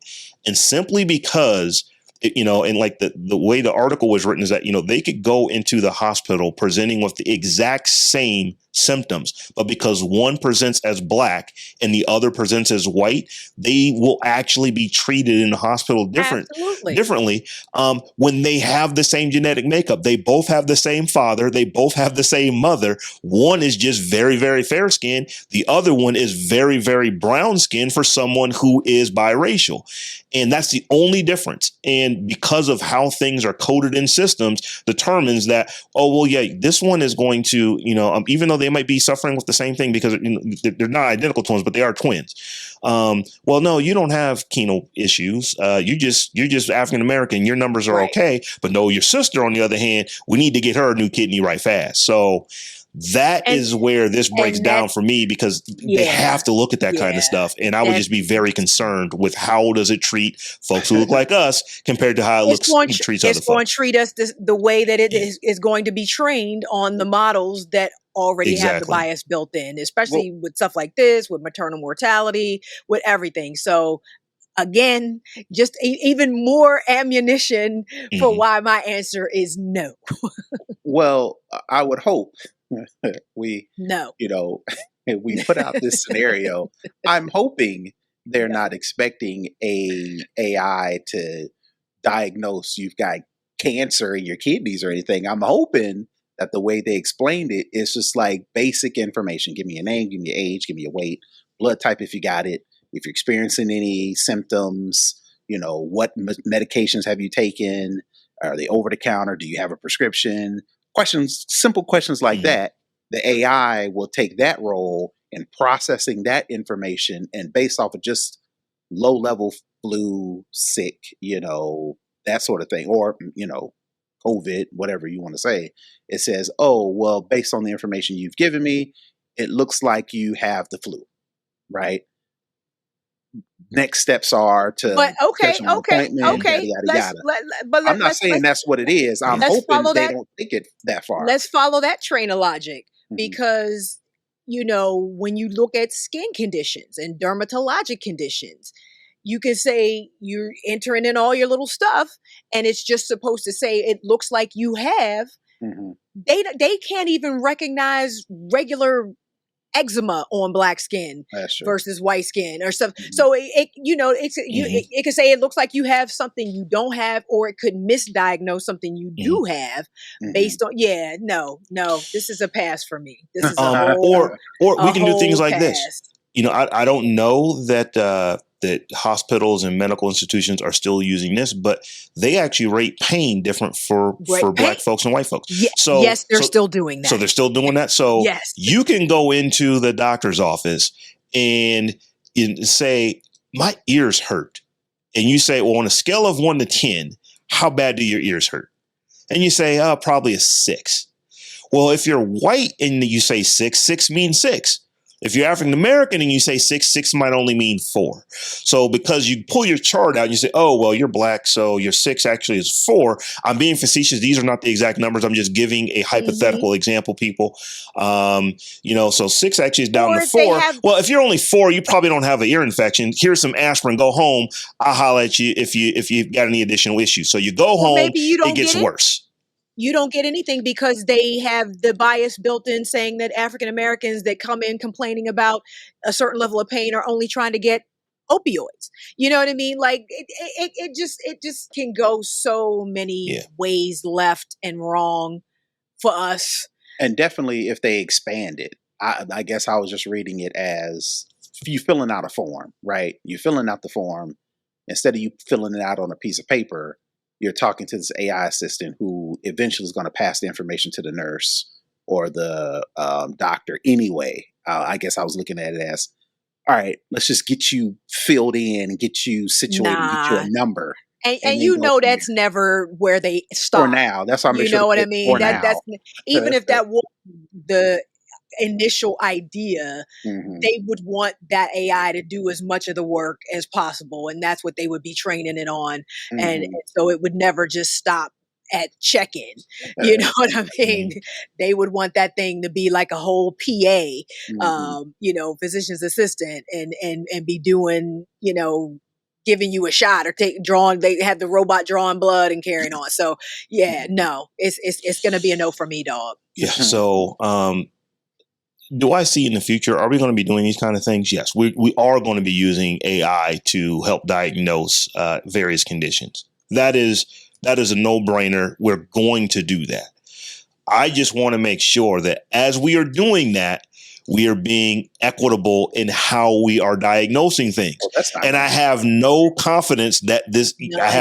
Speaker 1: And simply because, and like the way the article was written is that, they could go into the hospital presenting with the exact same symptoms, but because one presents as Black and the other presents as white, they will actually be treated in the hospital differently when they have the same genetic makeup. They both have the same father. They both have the same mother. One is just very, very fair skinned. The other one is very, very brown skinned for someone who is biracial. And that's the only difference. And because of how things are coded in systems determines that, this one is going to, even though they might be suffering with the same thing because they're not identical twins, but they are twins. Well, no, you don't have renal issues. You're just African American. Your numbers are okay. But no, your sister, on the other hand, we need to get her a new kidney right fast. So that is where this breaks down for me, because they have to look at that kind of stuff. And I would just be very concerned with how does it treat folks who look like us compared to how it treats other folks.
Speaker 2: It's going to treat us the way that it is going to be trained on the models that already have the bias built in, especially with stuff like this, with maternal mortality, with everything. So again, just even more ammunition for why my answer is no.
Speaker 3: Well, I would hope we put out this scenario. I'm hoping they're not expecting a AI to diagnose you've got cancer in your kidneys or anything. I'm hoping that the way they explained it is just like basic information. Give me your name, give me your age, give me your weight, blood type if you got it, if you're experiencing any symptoms, what medications have you taken? Are they over the counter? Do you have a prescription? Questions, simple questions like that. The AI will take that role in processing that information, and based off of just low level flu, sick, that sort of thing, or, COVID, whatever you want to say, it says, oh, well, based on the information you've given me, it looks like you have the flu, right? Next steps are to schedule an appointment, yada, yada, yada. I'm not saying that's what it is. I'm hoping they don't take it that far.
Speaker 2: Let's follow that train of logic, because, when you look at skin conditions and dermatologic conditions, you can say you're entering in all your little stuff and it's just supposed to say it looks like you have. They can't even recognize regular eczema on black skin versus white skin or stuff. So it could say it looks like you have something you don't have, or it could misdiagnose something you do have based on this is a pass for me. This is
Speaker 1: or we can do things like this. I don't know that that hospitals and medical institutions are still using this, but they actually rate pain different for black folks and white folks.
Speaker 2: Yes, they're still doing that.
Speaker 1: So they're still doing that. So you can go into the doctor's office and say, my ears hurt. And you say, well, on a scale of 1 to 10, how bad do your ears hurt? And you say, probably a 6. Well, if you're white and you say 6, 6 means 6. If you're African American and you say 6, 6 might only mean 4. So because you pull your chart out and you say, oh, well, you're black, so your 6 actually is 4. I'm being facetious. These are not the exact numbers. I'm just giving a hypothetical example, people. So 6 actually is down to 4. Well, if you're only 4, you probably don't have an ear infection. Here's some aspirin. Go home. I'll holler at you if you've got any additional issues. So you go home, maybe it gets worse.
Speaker 2: You don't get anything because they have the bias built in, saying that African Americans that come in complaining about a certain level of pain are only trying to get opioids. You know what I mean? Like it just can go so many ways left and wrong for us.
Speaker 3: And definitely if they expand it, I guess I was just reading it as you filling out a form, right? You're filling out the form. Instead of you filling it out on a piece of paper, you're talking to this AI assistant who eventually is going to pass the information to the nurse or the doctor anyway. I guess I was looking at it as, all right, let's just get you filled in and get you situated and get you a number.
Speaker 2: And that's never where they stop.
Speaker 3: For now. That's how I'm
Speaker 2: You know what I mean? That's even if that was the initial idea, they would want that AI to do as much of the work as possible, and that's what they would be training it on. And so it would never just stop at check-in. You know what I mean? They would want that thing to be like a whole PA, physician's assistant, and be doing, giving you a shot or they have the robot drawing blood and carrying on. So it's gonna be a no for me, dog.
Speaker 1: So do I see in the future, are we going to be doing these kind of things? Yes, we are going to be using AI to help diagnose various conditions. That is a no-brainer. We're going to do that. I just want to make sure that as we are doing that, we are being equitable in how we are diagnosing things. And I have no confidence that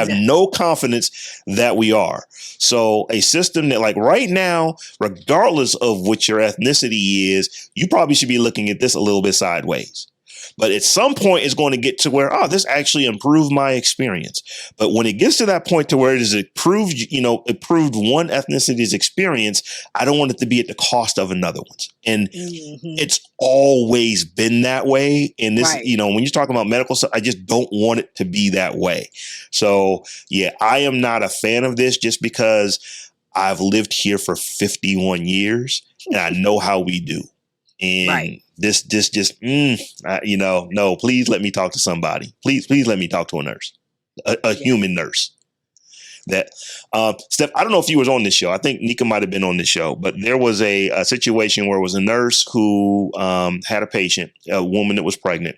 Speaker 1: no confidence that we are. So a system that, like right now, regardless of what your ethnicity is, you probably should be looking at this a little bit sideways. But at some point, it's going to get to where, this actually improved my experience. But when it gets to that point to where it is improved one ethnicity's experience, I don't want it to be at the cost of another one's. And it's always been that way. And this,
Speaker 2: Right.
Speaker 1: when you're talking about medical stuff, I just don't want it to be that way. So, yeah, I am not a fan of this just because I've lived here for 51 years and I know how we do. And
Speaker 2: Right.
Speaker 1: this just, no, please let me talk to somebody. Please let me talk to a nurse, a human nurse. That, Steph, I don't know if you was on this show. I think Nika might have been on this show, but there was a situation where it was a nurse who had a patient, a woman that was pregnant,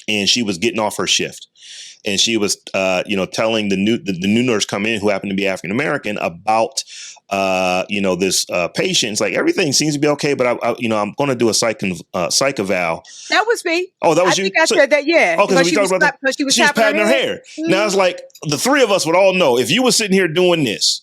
Speaker 1: and she was getting off her shift. And she was, telling the new nurse come in who happened to be African American about, this patient. It's like everything seems to be okay, but I'm going to do a psych eval.
Speaker 2: That was me.
Speaker 1: Oh, that was you.
Speaker 2: I think I said that. Yeah.
Speaker 1: Oh, because we talked about that.
Speaker 2: Because she was
Speaker 1: patting her hair. Now it's like the three of us would all know if you were sitting here doing this,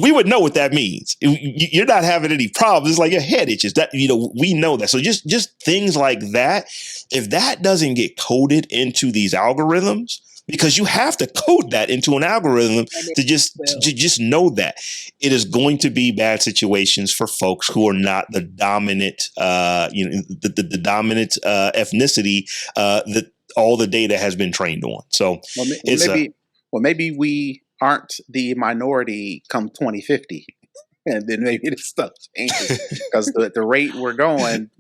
Speaker 1: we would know what that means. You're not having any problems. It's like your head itches. That we know that. So just things like that. If that doesn't get coded into these algorithms, because you have to code that into an algorithm to just know that it is going to be bad situations for folks who are not the dominant, the dominant ethnicity that all the data has been trained on. So
Speaker 3: maybe we aren't the minority come 2050. And then maybe this stuff changes because the rate we're going,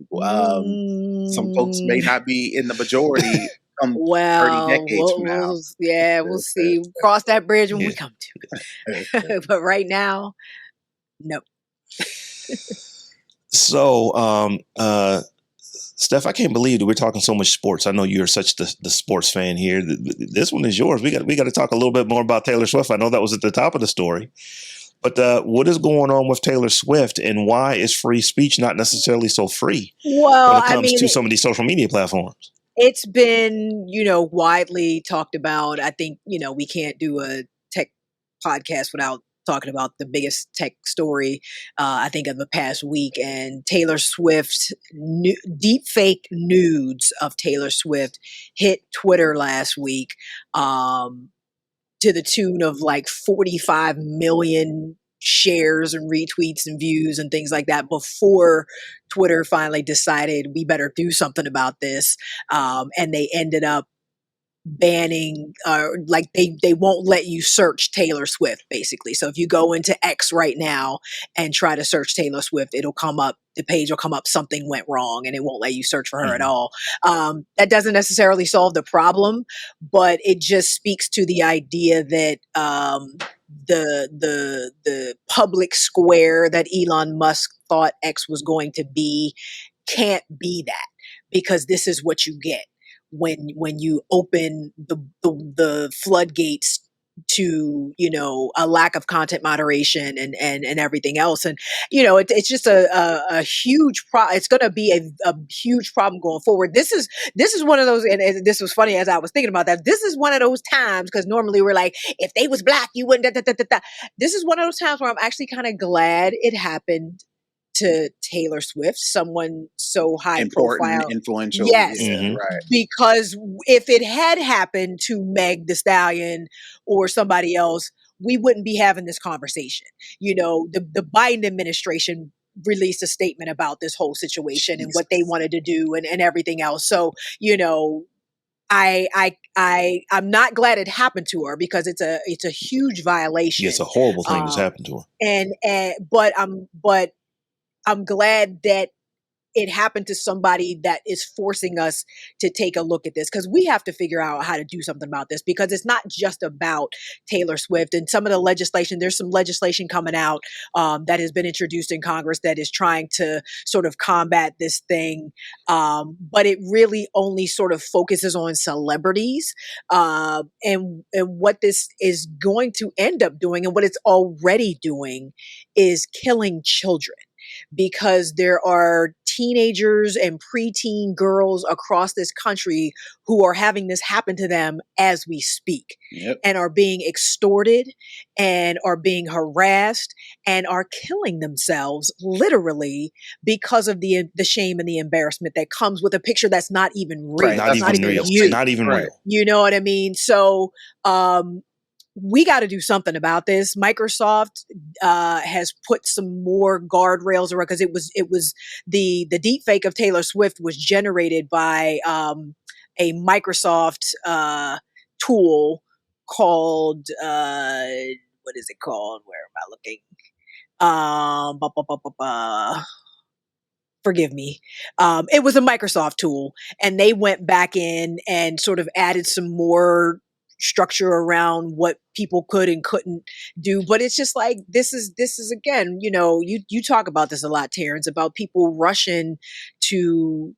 Speaker 3: some folks may not be in the majority. 30 decades from now.
Speaker 2: We'll see. Cross that bridge when we come to it. But right now, no.
Speaker 1: So, Steph, I can't believe that we're talking so much sports. I know you're such the sports fan here. This one is yours. We got to talk a little bit more about Taylor Swift. I know that was at the top of the story. But what is going on with Taylor Swift, and why is free speech not necessarily so free when it comes to some of these social media platforms?
Speaker 2: It's been, widely talked about. I think, we can't do a tech podcast without talking about the biggest tech story, I think, of the past week. And Taylor Swift, deepfake nudes of Taylor Swift hit Twitter last week to the tune of like 45 million shares and retweets and views and things like that before Twitter finally decided we better do something about this. And they ended up banning, they won't let you search Taylor Swift, basically. So if you go into X right now and try to search Taylor Swift, it'll come up, the page will come up, something went wrong, and it won't let you search for her at all. That doesn't necessarily solve the problem, but it just speaks to the idea that the public square that Elon Musk thought X was going to be can't be that, because this is what you get when you open the floodgates to a lack of content moderation and everything else. And it's just a huge it's going to be a huge problem going forward. This is one of those, and this was funny as I was thinking about that, this is one of those times, because normally we're like, if they was black you wouldn't This is one of those times where I'm actually kind of glad it happened to Taylor Swift, someone so high
Speaker 3: important,
Speaker 2: profile,
Speaker 3: influential.
Speaker 2: Yes,
Speaker 3: Right.
Speaker 2: Because if it had happened to Meg Thee Stallion or somebody else, we wouldn't be having this conversation. The Biden administration released a statement about this whole situation and what they wanted to do and everything else. So, I'm not glad it happened to her, because it's a huge violation.
Speaker 1: It's a horrible thing that's happened to her.
Speaker 2: But I'm glad that it happened to somebody that is forcing us to take a look at this, because we have to figure out how to do something about this, because it's not just about Taylor Swift and some of the legislation. There's some legislation coming out that has been introduced in Congress that is trying to sort of combat this thing. But it really only sort of focuses on celebrities and what this is going to end up doing, and what it's already doing is killing children. because there are teenagers and preteen girls across this country who are having this happen to them as we speak.
Speaker 3: Yep.
Speaker 2: And are being extorted and are being harassed and are killing themselves literally because of the shame and the embarrassment that comes with a picture that's not even real.
Speaker 3: Right.
Speaker 1: Not
Speaker 3: That's
Speaker 1: even
Speaker 3: not
Speaker 1: real.
Speaker 2: you.
Speaker 1: Not even
Speaker 3: Right.
Speaker 1: real.
Speaker 2: You know what I mean? So we got to do something about this. Microsoft has put some more guardrails around, because it was the deep fake of Taylor Swift was generated by a Microsoft tool called what is it called? Where am I looking? Forgive me. It was a Microsoft tool, and they went back in and sort of added some more structure around what people could and couldn't do. But it's just like, this is again, you talk about this a lot, Terrance, about people rushing to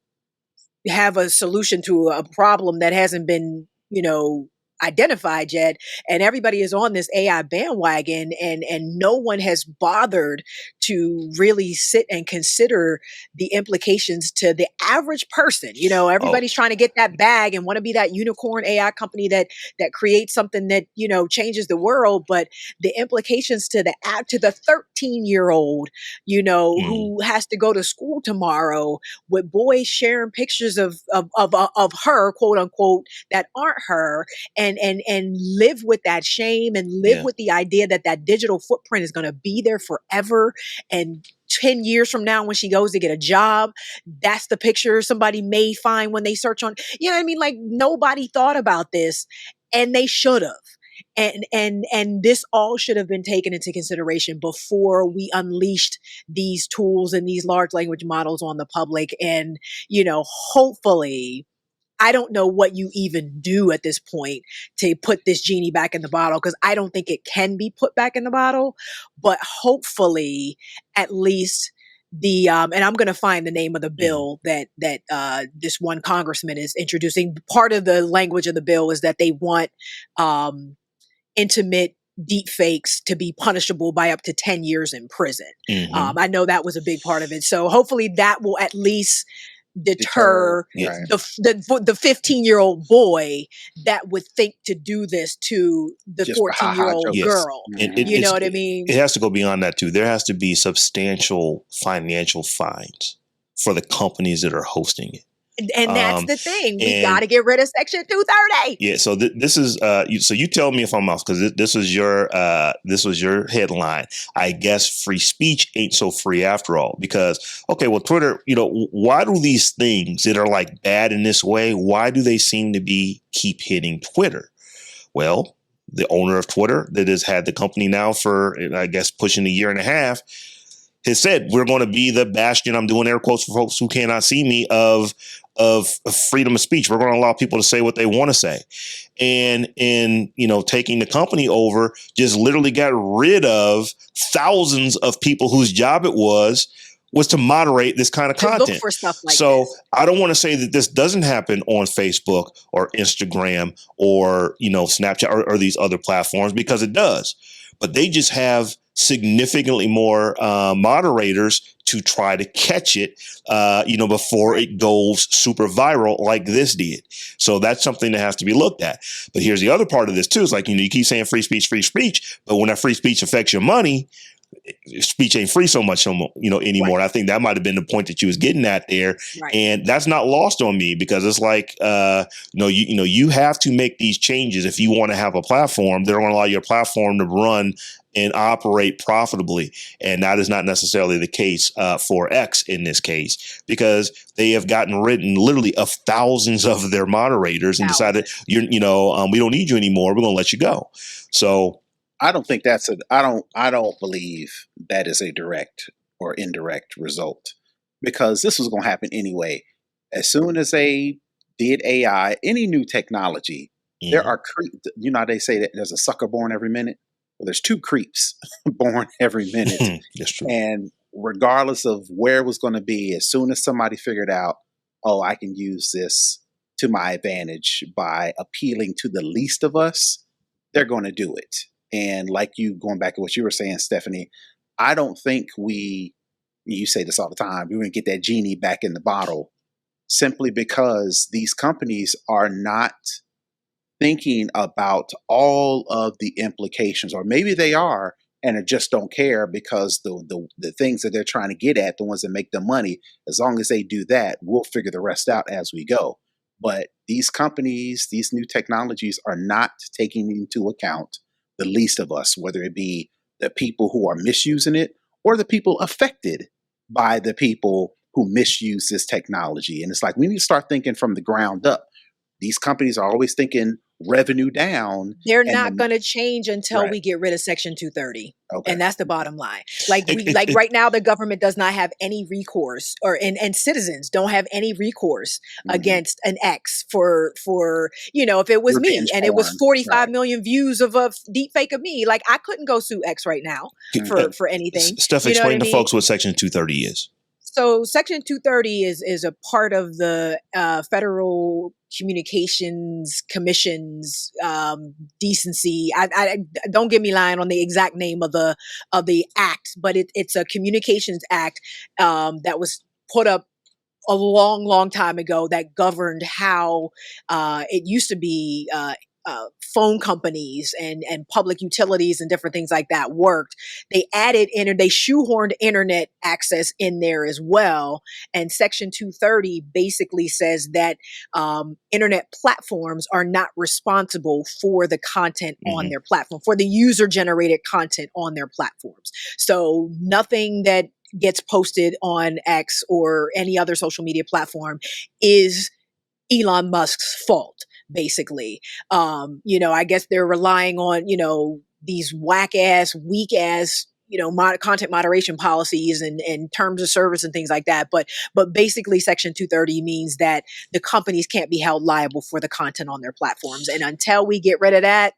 Speaker 2: have a solution to a problem that hasn't been, identified yet, and everybody is on this AI bandwagon, and no one has bothered to really sit and consider the implications to the average person. Everybody's trying to get that bag and want to be that unicorn AI company that creates something that changes the world, but the implications to the 13-year-old who has to go to school tomorrow with boys sharing pictures of her, quote unquote, that aren't her, and live with that shame and live with the idea that digital footprint is going to be there forever. And 10 years from now, when she goes to get a job, that's the picture somebody may find when they search on, you know what I mean? Like, nobody thought about this, and they should have. And this all should have been taken into consideration before we unleashed these tools and these large language models on the public. And, hopefully, I don't know what you even do at this point to put this genie back in the bottle, because I don't think it can be put back in the bottle. But hopefully, at least and I'm going to find the name of the bill that this one congressman is introducing. Part of the language of the bill is that they want intimate deep fakes to be punishable by up to 10 years in prison. I know that was a big part of it. So hopefully that will at least deter the 15-year-old boy that would think to do this to the 14-year-old girl. You know what I mean?
Speaker 1: It has to go beyond that too. There has to be substantial financial fines for the companies that are hosting it.
Speaker 2: And that's the thing. We got to get rid of Section 230.
Speaker 1: Yeah. So this is so you tell me if I'm off, because this was your headline. I guess free speech ain't so free after all. Because Twitter. Why do these things that are like bad in this way? Why do they seem to keep hitting Twitter? Well, the owner of Twitter, that has had the company now for, I guess, pushing a year and a half, has said, we're going to be the bastion, I'm doing air quotes for folks who cannot see me, of freedom of speech. We're going to allow people to say what they want to say. And in, taking the company over, just literally got rid of thousands of people whose job it was to moderate this kind of content.
Speaker 2: Look for stuff like
Speaker 1: so
Speaker 2: this.
Speaker 1: I don't want to say that this doesn't happen on Facebook or Instagram or, Snapchat or these other platforms, because it does. But they just have significantly more moderators to try to catch it, before it goes super viral like this did. So that's something that has to be looked at. But here's the other part of this too. It's like, you keep saying free speech, but when that free speech affects your money, speech ain't free so much, anymore. Right. I think that might have been the point that you was getting at there.
Speaker 2: Right.
Speaker 1: And that's not lost on me, because it's like, you have to make these changes if you want to have a platform. They're going to allow your platform to run and operate profitably. And that is not necessarily the case for X in this case, because they have gotten rid literally of thousands of their moderators and decided, we don't need you anymore. We're going to let you go. So
Speaker 3: I don't think I don't believe that is a direct or indirect result, because this was going to happen anyway. As soon as they did AI, any new technology, there are how they say that there's a sucker born every minute. Well, there's 2 creeps born every minute.
Speaker 1: That's true.
Speaker 3: And regardless of where it was going to be, as soon as somebody figured out, I can use this to my advantage by appealing to the least of us, they're going to do it. And like going back to what you were saying, Stephanie, I don't think we you say this all the time, we're going to get that genie back in the bottle, simply because these companies are not thinking about all of the implications, or maybe they are and it just don't care because the things that they're trying to get at, the ones that make them money, as long as they do that, we'll figure the rest out as we go. But these companies, these new technologies are not taking into account the least of us, whether it be the people who are misusing it or the people affected by the people who misuse this technology. And it's like, we need to start thinking from the ground up. These companies are always thinking revenue down.
Speaker 2: They're not going to change until
Speaker 3: Right.
Speaker 2: we get rid of Section 230.
Speaker 3: Okay.
Speaker 2: And that's the bottom line. Like right now, the government does not have any recourse, and citizens don't have any recourse against an X for if it was me and it was 45 million views of a deep fake of me, like I couldn't go sue X right now for anything.
Speaker 1: Steph, explain to folks what Section 230 is.
Speaker 2: So Section 230 is a part of the Federal Communications Commission's decency. I don't get me lying on the exact name of the act, but it's a communications act that was put up a long time ago that governed how it used to be phone companies and public utilities and different things like that worked. They added they shoehorned internet access in there as well. And Section 230 basically says that internet platforms are not responsible for the content on their platform, for the user generated content on their platforms. So nothing that gets posted on X or any other social media platform is Elon Musk's fault, basically. I guess they're relying on, these whack ass, weak ass, content moderation policies and terms of service and things like that. But basically Section 230 means that the companies can't be held liable for the content on their platforms. And until we get rid of that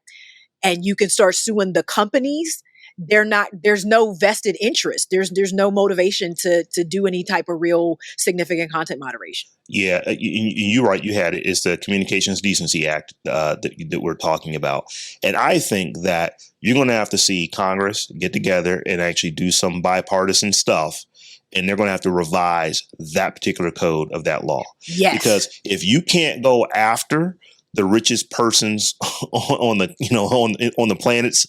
Speaker 2: and you can start suing the companies, there's no vested interest. There's no motivation to do any type of real significant content moderation.
Speaker 1: Yeah, you're right. You had it. It's the Communications Decency Act that we're talking about. And I think that you're going to have to see Congress get together and actually do some bipartisan stuff. And they're going to have to revise that particular code of that law.
Speaker 2: Yes.
Speaker 1: Because if you can't go after the richest persons on the on the planets,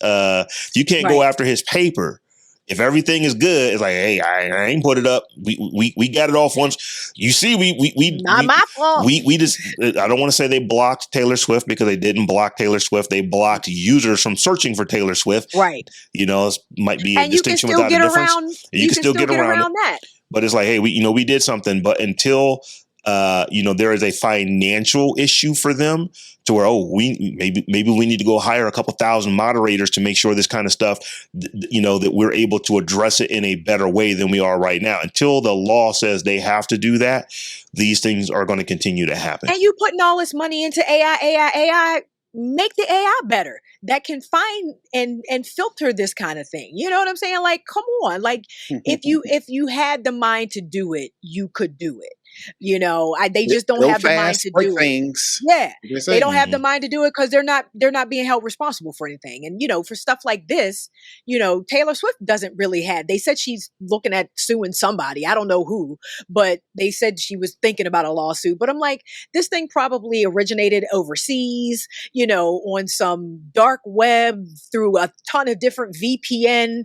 Speaker 1: you can't go after his paper. If everything is good, it's like, hey, I ain't put it up. We got it off once. You see, we
Speaker 2: not my fault.
Speaker 1: We just, I don't want to say they blocked Taylor Swift, because they didn't block Taylor Swift. They blocked users from searching for Taylor Swift.
Speaker 2: Right.
Speaker 1: It might be a
Speaker 2: and
Speaker 1: distinction without a difference.
Speaker 2: You can still get around that.
Speaker 1: But it's like, hey, we did something. But until there is a financial issue for them to where, maybe we need to go hire a couple thousand moderators to make sure this kind of stuff, that we're able to address it in a better way than we are right now. Until the law says they have to do that, these things are going to continue to happen.
Speaker 2: And you putting all this money into AI, make the AI better that can find and filter this kind of thing. You know what I'm saying? Like, come on. Like, if you had the mind to do it, you could do it. They just don't have the mind to do
Speaker 3: things.
Speaker 2: Yeah, they don't have the mind to do it because they're not being held responsible for anything. And for stuff like this, Taylor Swift doesn't really have. They said she's looking at suing somebody. I don't know who, but they said she was thinking about a lawsuit. But I'm like, this thing probably originated overseas, on some dark web through a ton of different VPN,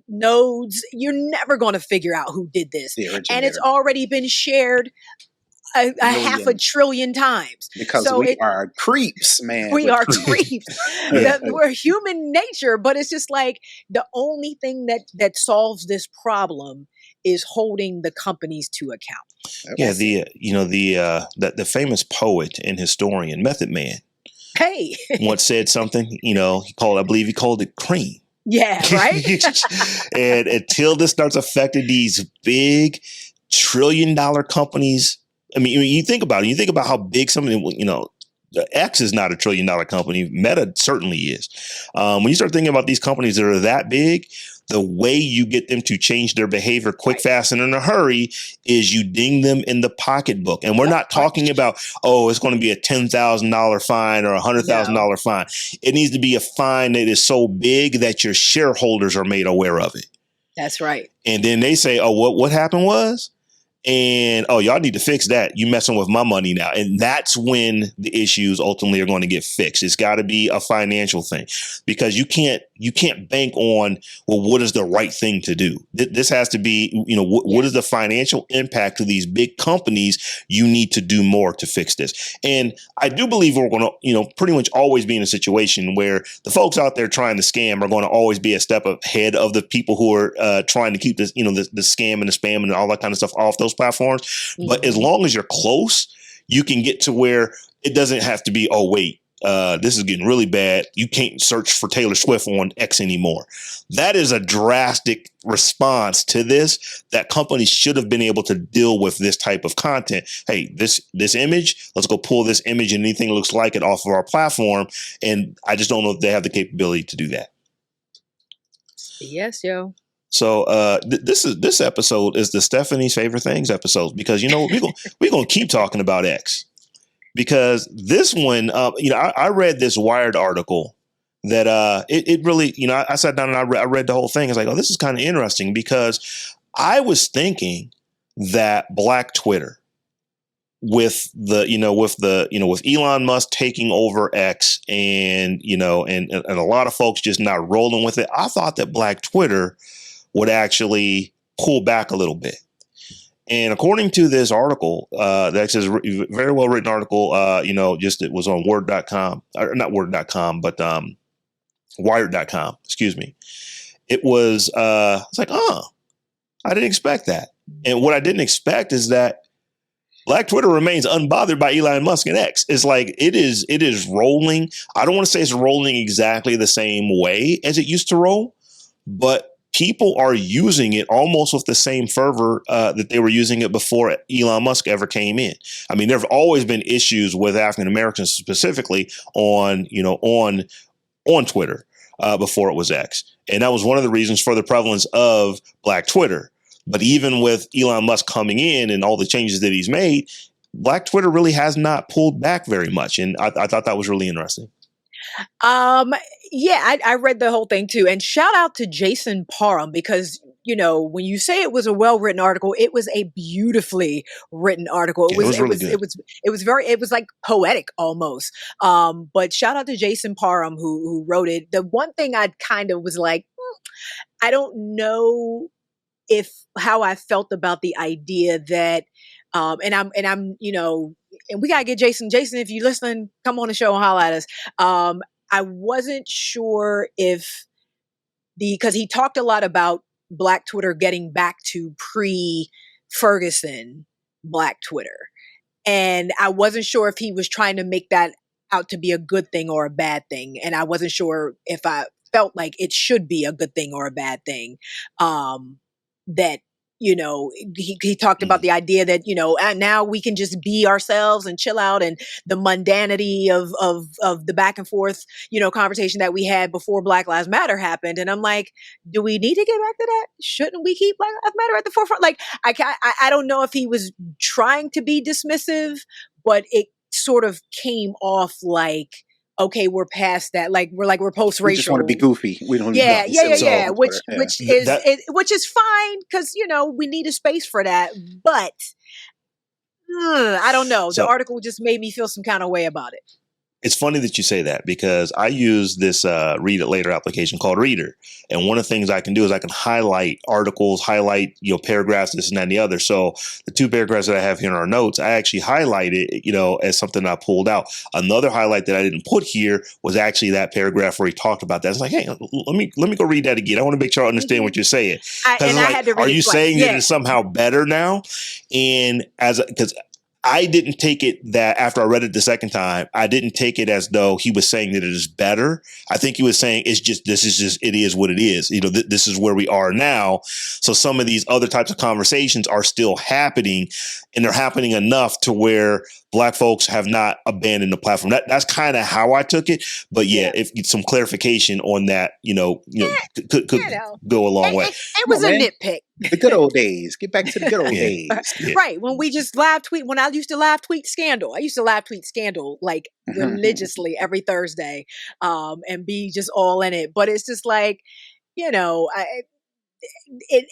Speaker 2: nodes. You're never going to figure out who did this, and it's already been shared a half a trillion times
Speaker 3: because we are creeps, man.
Speaker 2: We are creeps. We're human nature, but it's just like the only thing that solves this problem is holding the companies to account.
Speaker 1: Yeah, the famous poet and historian Method Man, once said something. I believe he called it cream.
Speaker 2: Yeah, right.
Speaker 1: And until this starts affecting these big $1 trillion companies, I mean, you think about it. You think about how big some of them, X is not $1 trillion company. Meta certainly is. When you start thinking about these companies that are that big, the way you get them to change their behavior quick, fast, and in a hurry is you ding them in the pocketbook. And we're not talking about, it's going to be a $10,000 fine or a $100,000 fine. It needs to be a fine that is so big that your shareholders are made aware of it.
Speaker 2: That's right.
Speaker 1: And then they say, oh, what happened was, and oh, y'all need to fix that. You messing with my money now. And that's when the issues ultimately are going to get fixed. It's got to be a financial thing, because you can't bank on, well, what is the right thing to do? This has to be, what is the financial impact to these big companies? You need to do more to fix this. And I do believe we're going to, pretty much always be in a situation where the folks out there trying to scam are going to always be a step ahead of the people who are trying to keep this, the scam and the spam and all that kind of stuff off those platforms. Mm-hmm. But as long as you're close, you can get to where it doesn't have to be, oh, wait, this is getting really bad. You can't search for Taylor Swift on X anymore. That is a drastic response to this, that companies should have been able to deal with this type of content. Hey, this image, let's go pull this image and anything that looks like it off of our platform. And I just don't know if they have the capability to do that.
Speaker 2: Yes, yo.
Speaker 1: So this episode is the Stephanie's Favorite Things episode, because we're gonna keep talking about X, because this one, I read this Wired article that it really, I sat down and I read the whole thing. I was like, oh, this is kind of interesting, because I was thinking that Black Twitter, with Elon Musk taking over X, and and a lot of folks just not rolling with it, I thought that Black Twitter would actually pull back a little bit. And according to this article, that's a very well written article, it was on word.com, or not word.com, but wired.com, excuse me. It was, it's like, I didn't expect that. And what I didn't expect is that Black Twitter remains unbothered by Elon Musk and X. It's like it is rolling. I don't want to say it's rolling exactly the same way as it used to roll, but people are using it almost with the same fervor that they were using it before Elon Musk ever came in. I mean, there have always been issues with African Americans specifically on Twitter before it was X. And that was one of the reasons for the prevalence of Black Twitter. But even with Elon Musk coming in and all the changes that he's made, Black Twitter really has not pulled back very much. And I thought that was really interesting.
Speaker 2: Yeah, I read the whole thing too. And shout out to Jason Parham, because, when you say it was a well-written article, it was a beautifully written article.
Speaker 1: It was really good.
Speaker 2: It was like poetic almost. But shout out to Jason Parham who wrote it. The one thing I kind of was like, I don't know how I felt about the idea that, and I'm, and we gotta get Jason. Jason, if you listen, come on the show and holler at us. I wasn't sure because he talked a lot about Black Twitter getting back to pre-Ferguson Black Twitter. And I wasn't sure if he was trying to make that out to be a good thing or a bad thing. And I wasn't sure if I felt like it should be a good thing or a bad thing. That, he talked about the idea that, and now we can just be ourselves and chill out, and the mundanity of the back and forth, conversation that we had before Black Lives Matter happened. And I'm like, do we need to get back to that? Shouldn't we keep Black Lives Matter at the forefront? Like, I don't know if he was trying to be dismissive, but it sort of came off like, okay, we're past that. Like we're post-racial. We
Speaker 3: just want to be goofy. We don't.
Speaker 2: Yeah. Which is fine, because we need a space for that. But I don't know. The article just made me feel some kind of way about it.
Speaker 1: It's funny that you say that, because I use this Read It Later application called Reader. And one of the things I can do is I can highlight articles, paragraphs, this and that and the other. So the two paragraphs that I have here in our notes, I actually highlighted, as something I pulled out. Another highlight that I didn't put here was actually that paragraph where he talked about that. It's like, hey, let me go read that again. I want to make sure I understand what you're saying. Are you saying that it's somehow better now? And because I didn't take it that after I read it the second time, I didn't take it as though he was saying that it is better. I think he was saying it is what it is. This is where we are now. So some of these other types of conversations are still happening, and they're happening enough to where Black folks have not abandoned the platform. That's kind of how I took it. But if some clarification on that, could go a long way.
Speaker 2: It was a nitpick.
Speaker 3: The good old days. Get back to the good old days.
Speaker 2: Yeah. Right. When we just live tweet, when I used to live tweet Scandal, like religiously every Thursday, and be just all in it. But it's just like,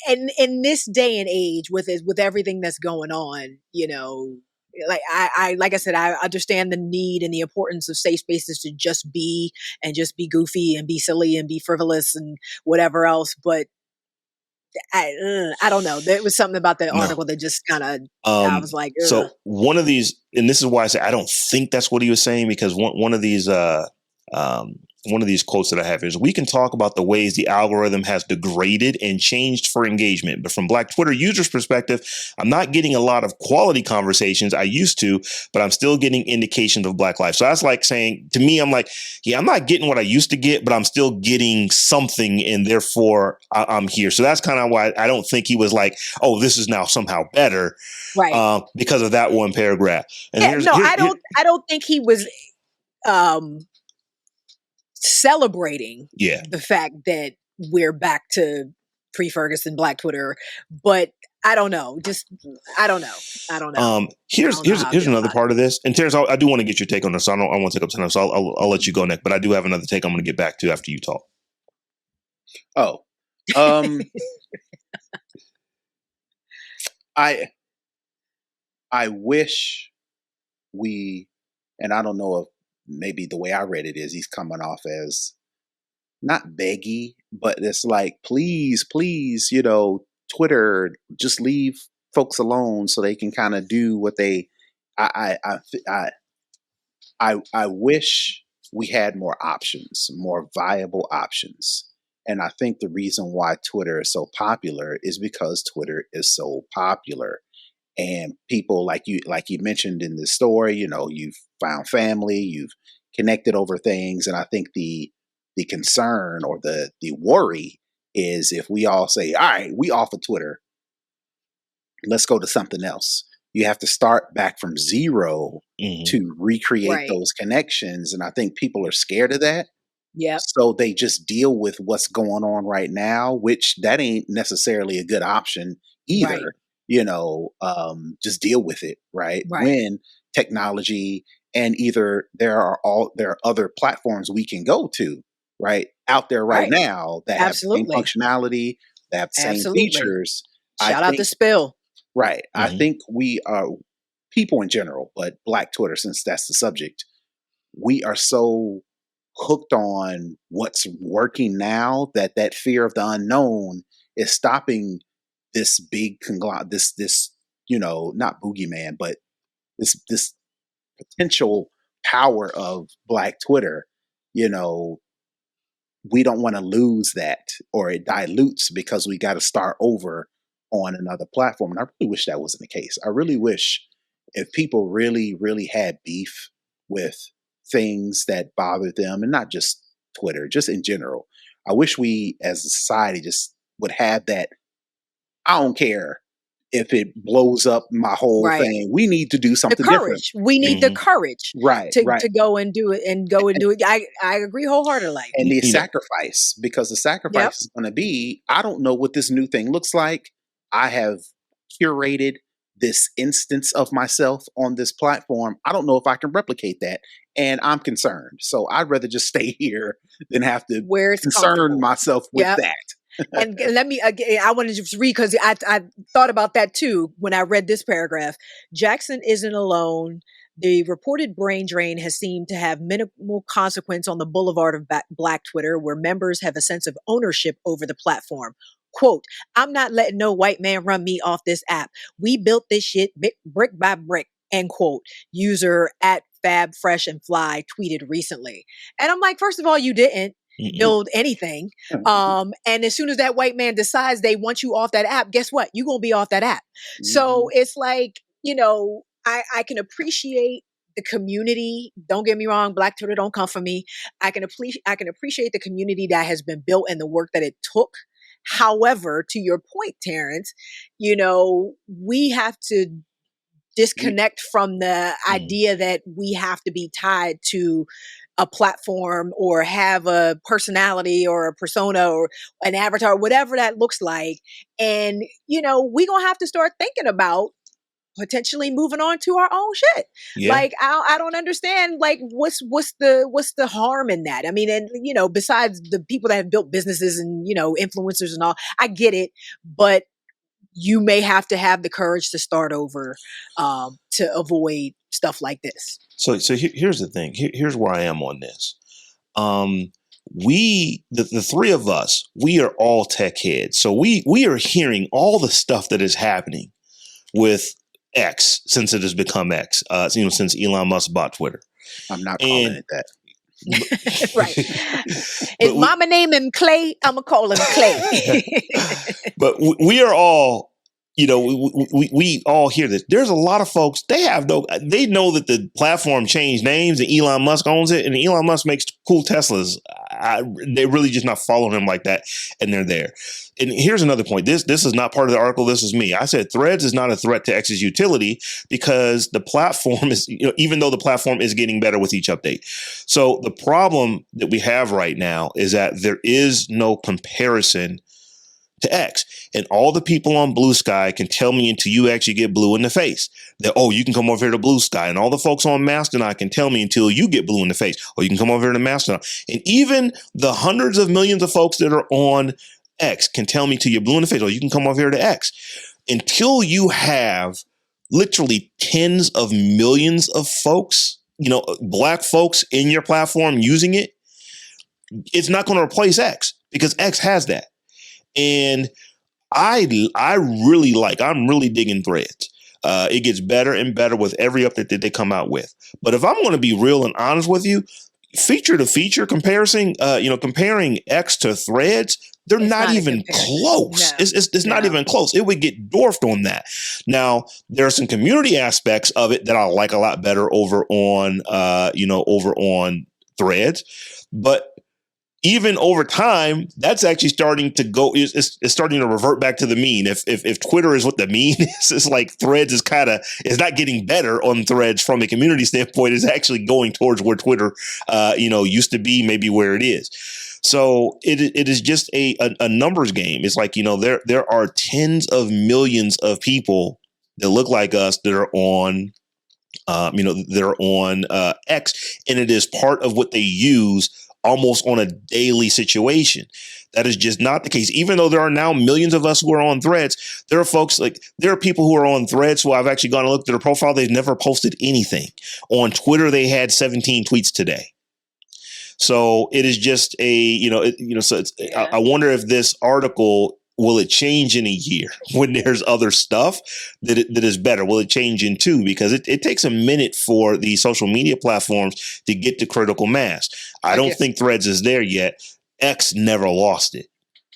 Speaker 2: in this day and age with everything that's going on, like like I said, I understand the need and the importance of safe spaces to just be goofy and be silly and be frivolous and whatever else. But I don't know. There was something about that
Speaker 1: No.
Speaker 2: article that just kind of, I was like, ugh.
Speaker 1: So one of these, and this is why I say I don't think that's what he was saying, because one of these quotes that I have is, we can talk about the ways the algorithm has degraded and changed for engagement, but from Black Twitter users' perspective, I'm not getting a lot of quality conversations I used to, but I'm still getting indications of Black life. So that's like saying, to me, I'm like, yeah, I'm not getting what I used to get, but I'm still getting something, and therefore I'm here. So that's kind of why I don't think he was like, oh, this is now somehow better,
Speaker 2: right?
Speaker 1: Because of that one paragraph. And
Speaker 2: I don't think he was celebrating the fact that we're back to pre-Ferguson Black Twitter, but I don't know. I don't know.
Speaker 1: Here's another part of this, and Terrance, I do want to get your take on this. So I don't want to take up time, so I'll let you go next. But I do have another take I'm going to get back to after you talk.
Speaker 3: Oh, I wish we, and I don't know if maybe the way I read it is he's coming off as not beggy, but it's like, please, Twitter, just leave folks alone so they can kind of do what they. I wish we had more options, more viable options. And I think the reason why Twitter is so popular is because Twitter is so popular. And people like you mentioned in the story, you've found family, you've connected over things. And I think the concern or the worry is if we all say, all right, we off of Twitter, let's go to something else. You have to start back from zero to recreate those connections. And I think people are scared of that.
Speaker 2: Yeah.
Speaker 3: So they just deal with what's going on right now, which that ain't necessarily a good option either. Just deal with it, right? When technology and either there are other platforms we can go to, right, out there right now that have the same functionality, that have the same features.
Speaker 2: Shout out to Spill.
Speaker 3: Right. I think we are, people in general, but Black Twitter, since that's the subject, we are so hooked on what's working now that fear of the unknown is stopping this big conglomerate, this not boogeyman, but this potential power of Black Twitter. We don't want to lose that, or it dilutes because we got to start over on another platform. And I really wish that wasn't the case. I really wish if people really, really had beef with things that bothered them, and not just Twitter, just in general, I wish we as a society just would have that. I don't care if it blows up my whole thing. We need to do something different.
Speaker 2: We need the courage to go and do it and do it. I agree wholeheartedly.
Speaker 3: And the sacrifice, because the sacrifice is going to be, I don't know what this new thing looks like. I have curated this instance of myself on this platform. I don't know if I can replicate that. And I'm concerned. So I'd rather just stay here than have to concern myself with that.
Speaker 2: And let me, I wanted to just read, because I thought about that too when I read this paragraph. Jackson isn't alone. The reported brain drain has seemed to have minimal consequence on the boulevard of Black Twitter, where members have a sense of ownership over the platform. Quote, I'm not letting no white man run me off this app. We built this shit brick by brick, end quote. User at Fab Fresh and Fly tweeted recently. And I'm like, first of all, you didn't build anything. And as soon as that white man decides they want you off that app, guess what? You're going to be off that app. So it's like, I can appreciate the community. Don't get me wrong. Black Twitter don't come for me. I can appreciate the community that has been built and the work that it took. However, to your point, Terrance, we have to disconnect from the idea that we have to be tied to a platform or have a personality or a persona or an avatar, whatever that looks like. And, we're going to have to start thinking about potentially moving on to our own shit.
Speaker 1: Yeah.
Speaker 2: Like I don't understand like what's the harm in that. I mean, and besides the people that have built businesses and influencers and all, I get it, but you may have to have the courage to start over to avoid stuff like this.
Speaker 1: So here's the thing. Here's where I am on this. The three of us, we are all tech heads. So we are hearing all the stuff that is happening with X since it has become X. Since Elon Musk bought Twitter.
Speaker 3: I'm not calling it that.
Speaker 2: Right. If mama name him Clay, I'm gonna call him Clay.
Speaker 1: But we are all, we all hear this. There's a lot of folks, they know that the platform changed names and Elon Musk owns it, and Elon Musk makes cool Teslas. They really just not following him like that, and they're there. And here's another point. This is not part of the article. This is me. I said Threads is not a threat to X's utility because the platform is, even though the platform is getting better with each update. So the problem that we have right now is that there is no comparison to X. And all the people on Blue Sky can tell me until you actually get blue in the face that, oh, you can come over here to Blue Sky. And all the folks on Mastodon can tell me until you get blue in the face, or you can come over here to Mastodon. And even the hundreds of millions of folks that are on X can tell me till you're blue in the face, or you can come over here to X. Until you have literally tens of millions of folks, black folks in your platform using it, it's not going to replace X because X has that. And I'm really digging Threads. It gets better and better with every update that they come out with. But if I'm going to be real and honest with you, feature to feature comparing X to Threads, they're not even close. No. It's not even close. It would get dwarfed on that. Now, there are some community aspects of it that I like a lot better over on Threads, but even over time, that's actually starting to go. It's starting to revert back to the mean. If Twitter is what the mean is, it's like Threads is not getting better on Threads from a community standpoint. It's actually going towards where Twitter, used to be, maybe where it is. So it is just a numbers game. It's like there are tens of millions of people that look like us that are on. They're on X, and it is part of what they use almost on a daily situation. That is just not the case. Even though there are now millions of us who are on Threads, there are people who are on Threads who I've actually gone and looked at their profile. They've never posted anything. On Twitter, they had 17 tweets today. So it is just I wonder if this article, will it change in a year when there's other stuff that is better? Will it change in two? Because it takes a minute for the social media platforms to get to critical mass. I don't think Threads is there yet. X never lost it.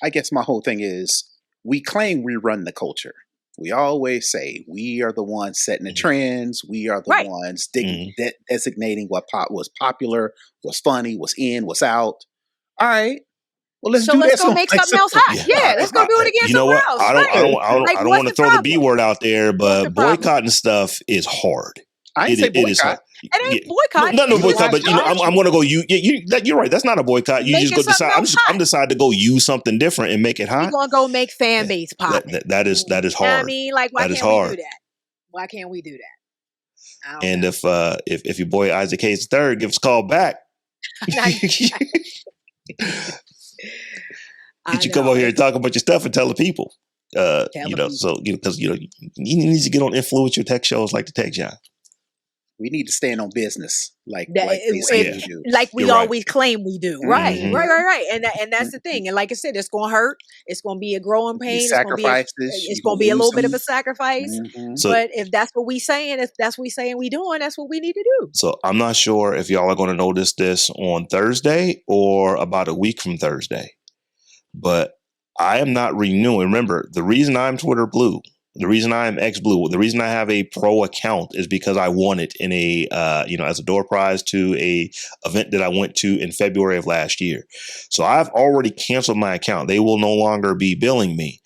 Speaker 3: I guess my whole thing is we claim we run the culture. We always say we are the ones setting the trends. We are the ones designating what was popular, what's funny, what's in, what's out. All right. Well, let's go make something else hot. Yeah, let's go do it again somewhere else.
Speaker 1: I don't want to throw the B word out there, but boycotting stuff is hard.
Speaker 3: I didn't say boycott.
Speaker 2: It ain't boycott.
Speaker 1: No boycott, but I'm going to go. You're right. That's not a boycott. You just go decide. I'm decided to go use something different and make it hot.
Speaker 2: You're going to go make fan base pop.
Speaker 1: That is hard.
Speaker 2: I mean, like, why can't we do that? Why can't we do that?
Speaker 1: And if your boy Isaac Hayes III gives a call back, get you come over here and talk about your stuff and tell the people. Because you need to get on influencer tech shows like the Tech Jawn.
Speaker 3: We need to stand on business like we say we do.
Speaker 2: Like we always claim we do. Right. And that's the thing. And like I said, it's going to hurt. It's going to be a growing pain. It's going to be a little bit of a sacrifice. Mm-hmm. But if that's what we saying, if that's what we saying we doing, that's what we need to do.
Speaker 1: So I'm not sure if y'all are going to notice this on Thursday or about a week from Thursday. But I am not renewing. Remember, the reason I'm Twitter Blue, the reason I am X Blue, the reason I have a pro account is because I won it in as a door prize to a event that I went to in February of last year. So I've already canceled my account. They will no longer be billing me.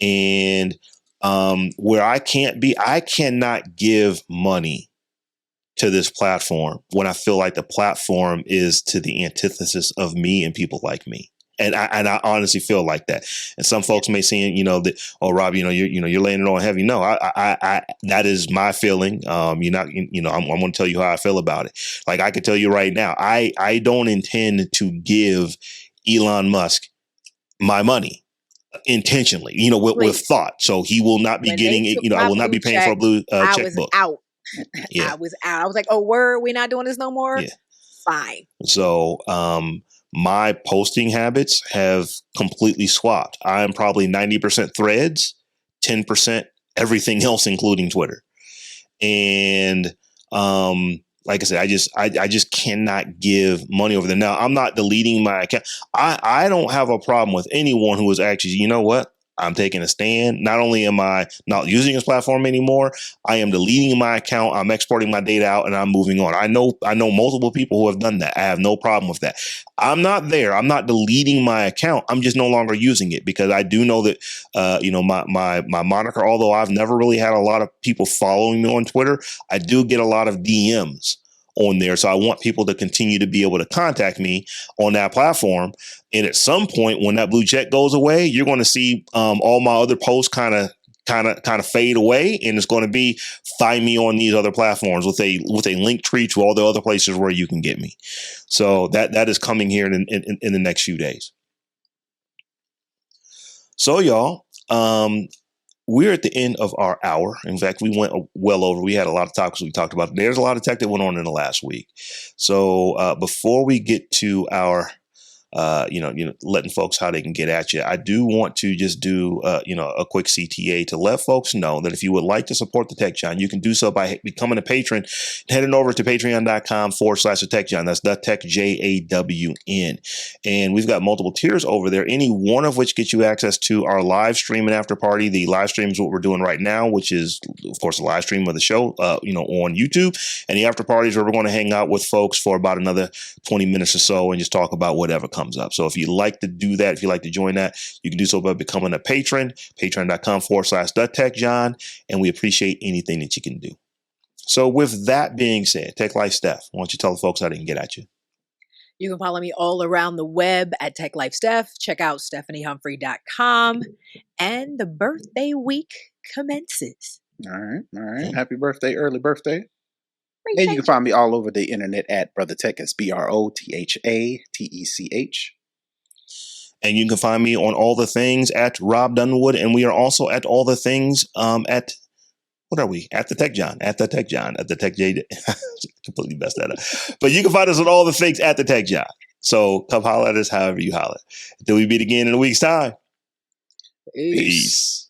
Speaker 1: And where I cannot give money to this platform when I feel like the platform is to the antithesis of me and people like me. And I honestly feel like that. And some folks may say, that, oh, Rob, you're laying it on heavy. No, I that is my feeling. You're not, I'm going to tell you how I feel about it. Like I could tell you right now, I don't intend to give Elon Musk my money intentionally, with thought. So he will not be getting it. I will not be paying for a blue
Speaker 2: I
Speaker 1: checkbook.
Speaker 2: was out.
Speaker 1: Yeah.
Speaker 2: I was out. I was like, oh, word, we're not doing this no more.
Speaker 1: Yeah.
Speaker 2: Fine.
Speaker 1: So, my posting habits have completely swapped. I'm probably 90% threads, 10% everything else, including Twitter. And, like I said, I just cannot give money over there. Now, I'm not deleting my account. I don't have a problem with anyone who is actually, you know what? I'm taking a stand. Not only am I not using this platform anymore, I am deleting my account. I'm exporting my data out and I'm moving on. I know multiple people who have done that. I have no problem with that. I'm not there. I'm not deleting my account. I'm just no longer using it because I do know that, my moniker, although I've never really had a lot of people following me on Twitter, I do get a lot of DMs on there. So I want people to continue to be able to contact me on that platform. And at some point when that blue check goes away, you're going to see all my other posts kind of fade away. And it's going to be find me on these other platforms with a link tree to all the other places where you can get me. So that is coming here in the next few days. So y'all, we're at the end of our hour. In fact, we went well over. We had a lot of topics we talked about. There's a lot of tech that went on in the last week. So before we get to our, letting folks how they can get at you, I do want to just do, a quick CTA to let folks know that if you would like to support the Tech Jawn, you can do so by becoming a patron, heading over to patreon.com/the Tech Jawn. That's the Tech JAWN. And we've got multiple tiers over there, any one of which gets you access to our live stream and after party. The live stream is what we're doing right now, which is, of course, a live stream of the show, on YouTube. And the after parties where we're going to hang out with folks for about another 20 minutes or so and just talk about whatever comes up. So if you'd like to do that, if you'd like to join that, you can do so by becoming a patron, patreon.com/the Tech Jawn. And we appreciate anything that you can do. So with that being said, Tech Life Steph, why don't you tell the folks how they can get at you?
Speaker 2: You can follow me all around the web at Tech Life Steph. Check out stephaniehumphrey.com. And the birthday week commences.
Speaker 3: All right. Happy birthday, early birthday. And you can find me all over the internet at Brother Tech. It's BROTHATECH.
Speaker 1: And you can find me on all the things at Robb Dunewood. And we are also at all the things at, what are we? At the Tech Jawn, at the Tech Jawn, at the Tech J. Completely messed that up. But you can find us on all the things at the Tech Jawn. So come holler at us however you holler. Until we meet again in a week's time.
Speaker 2: Peace.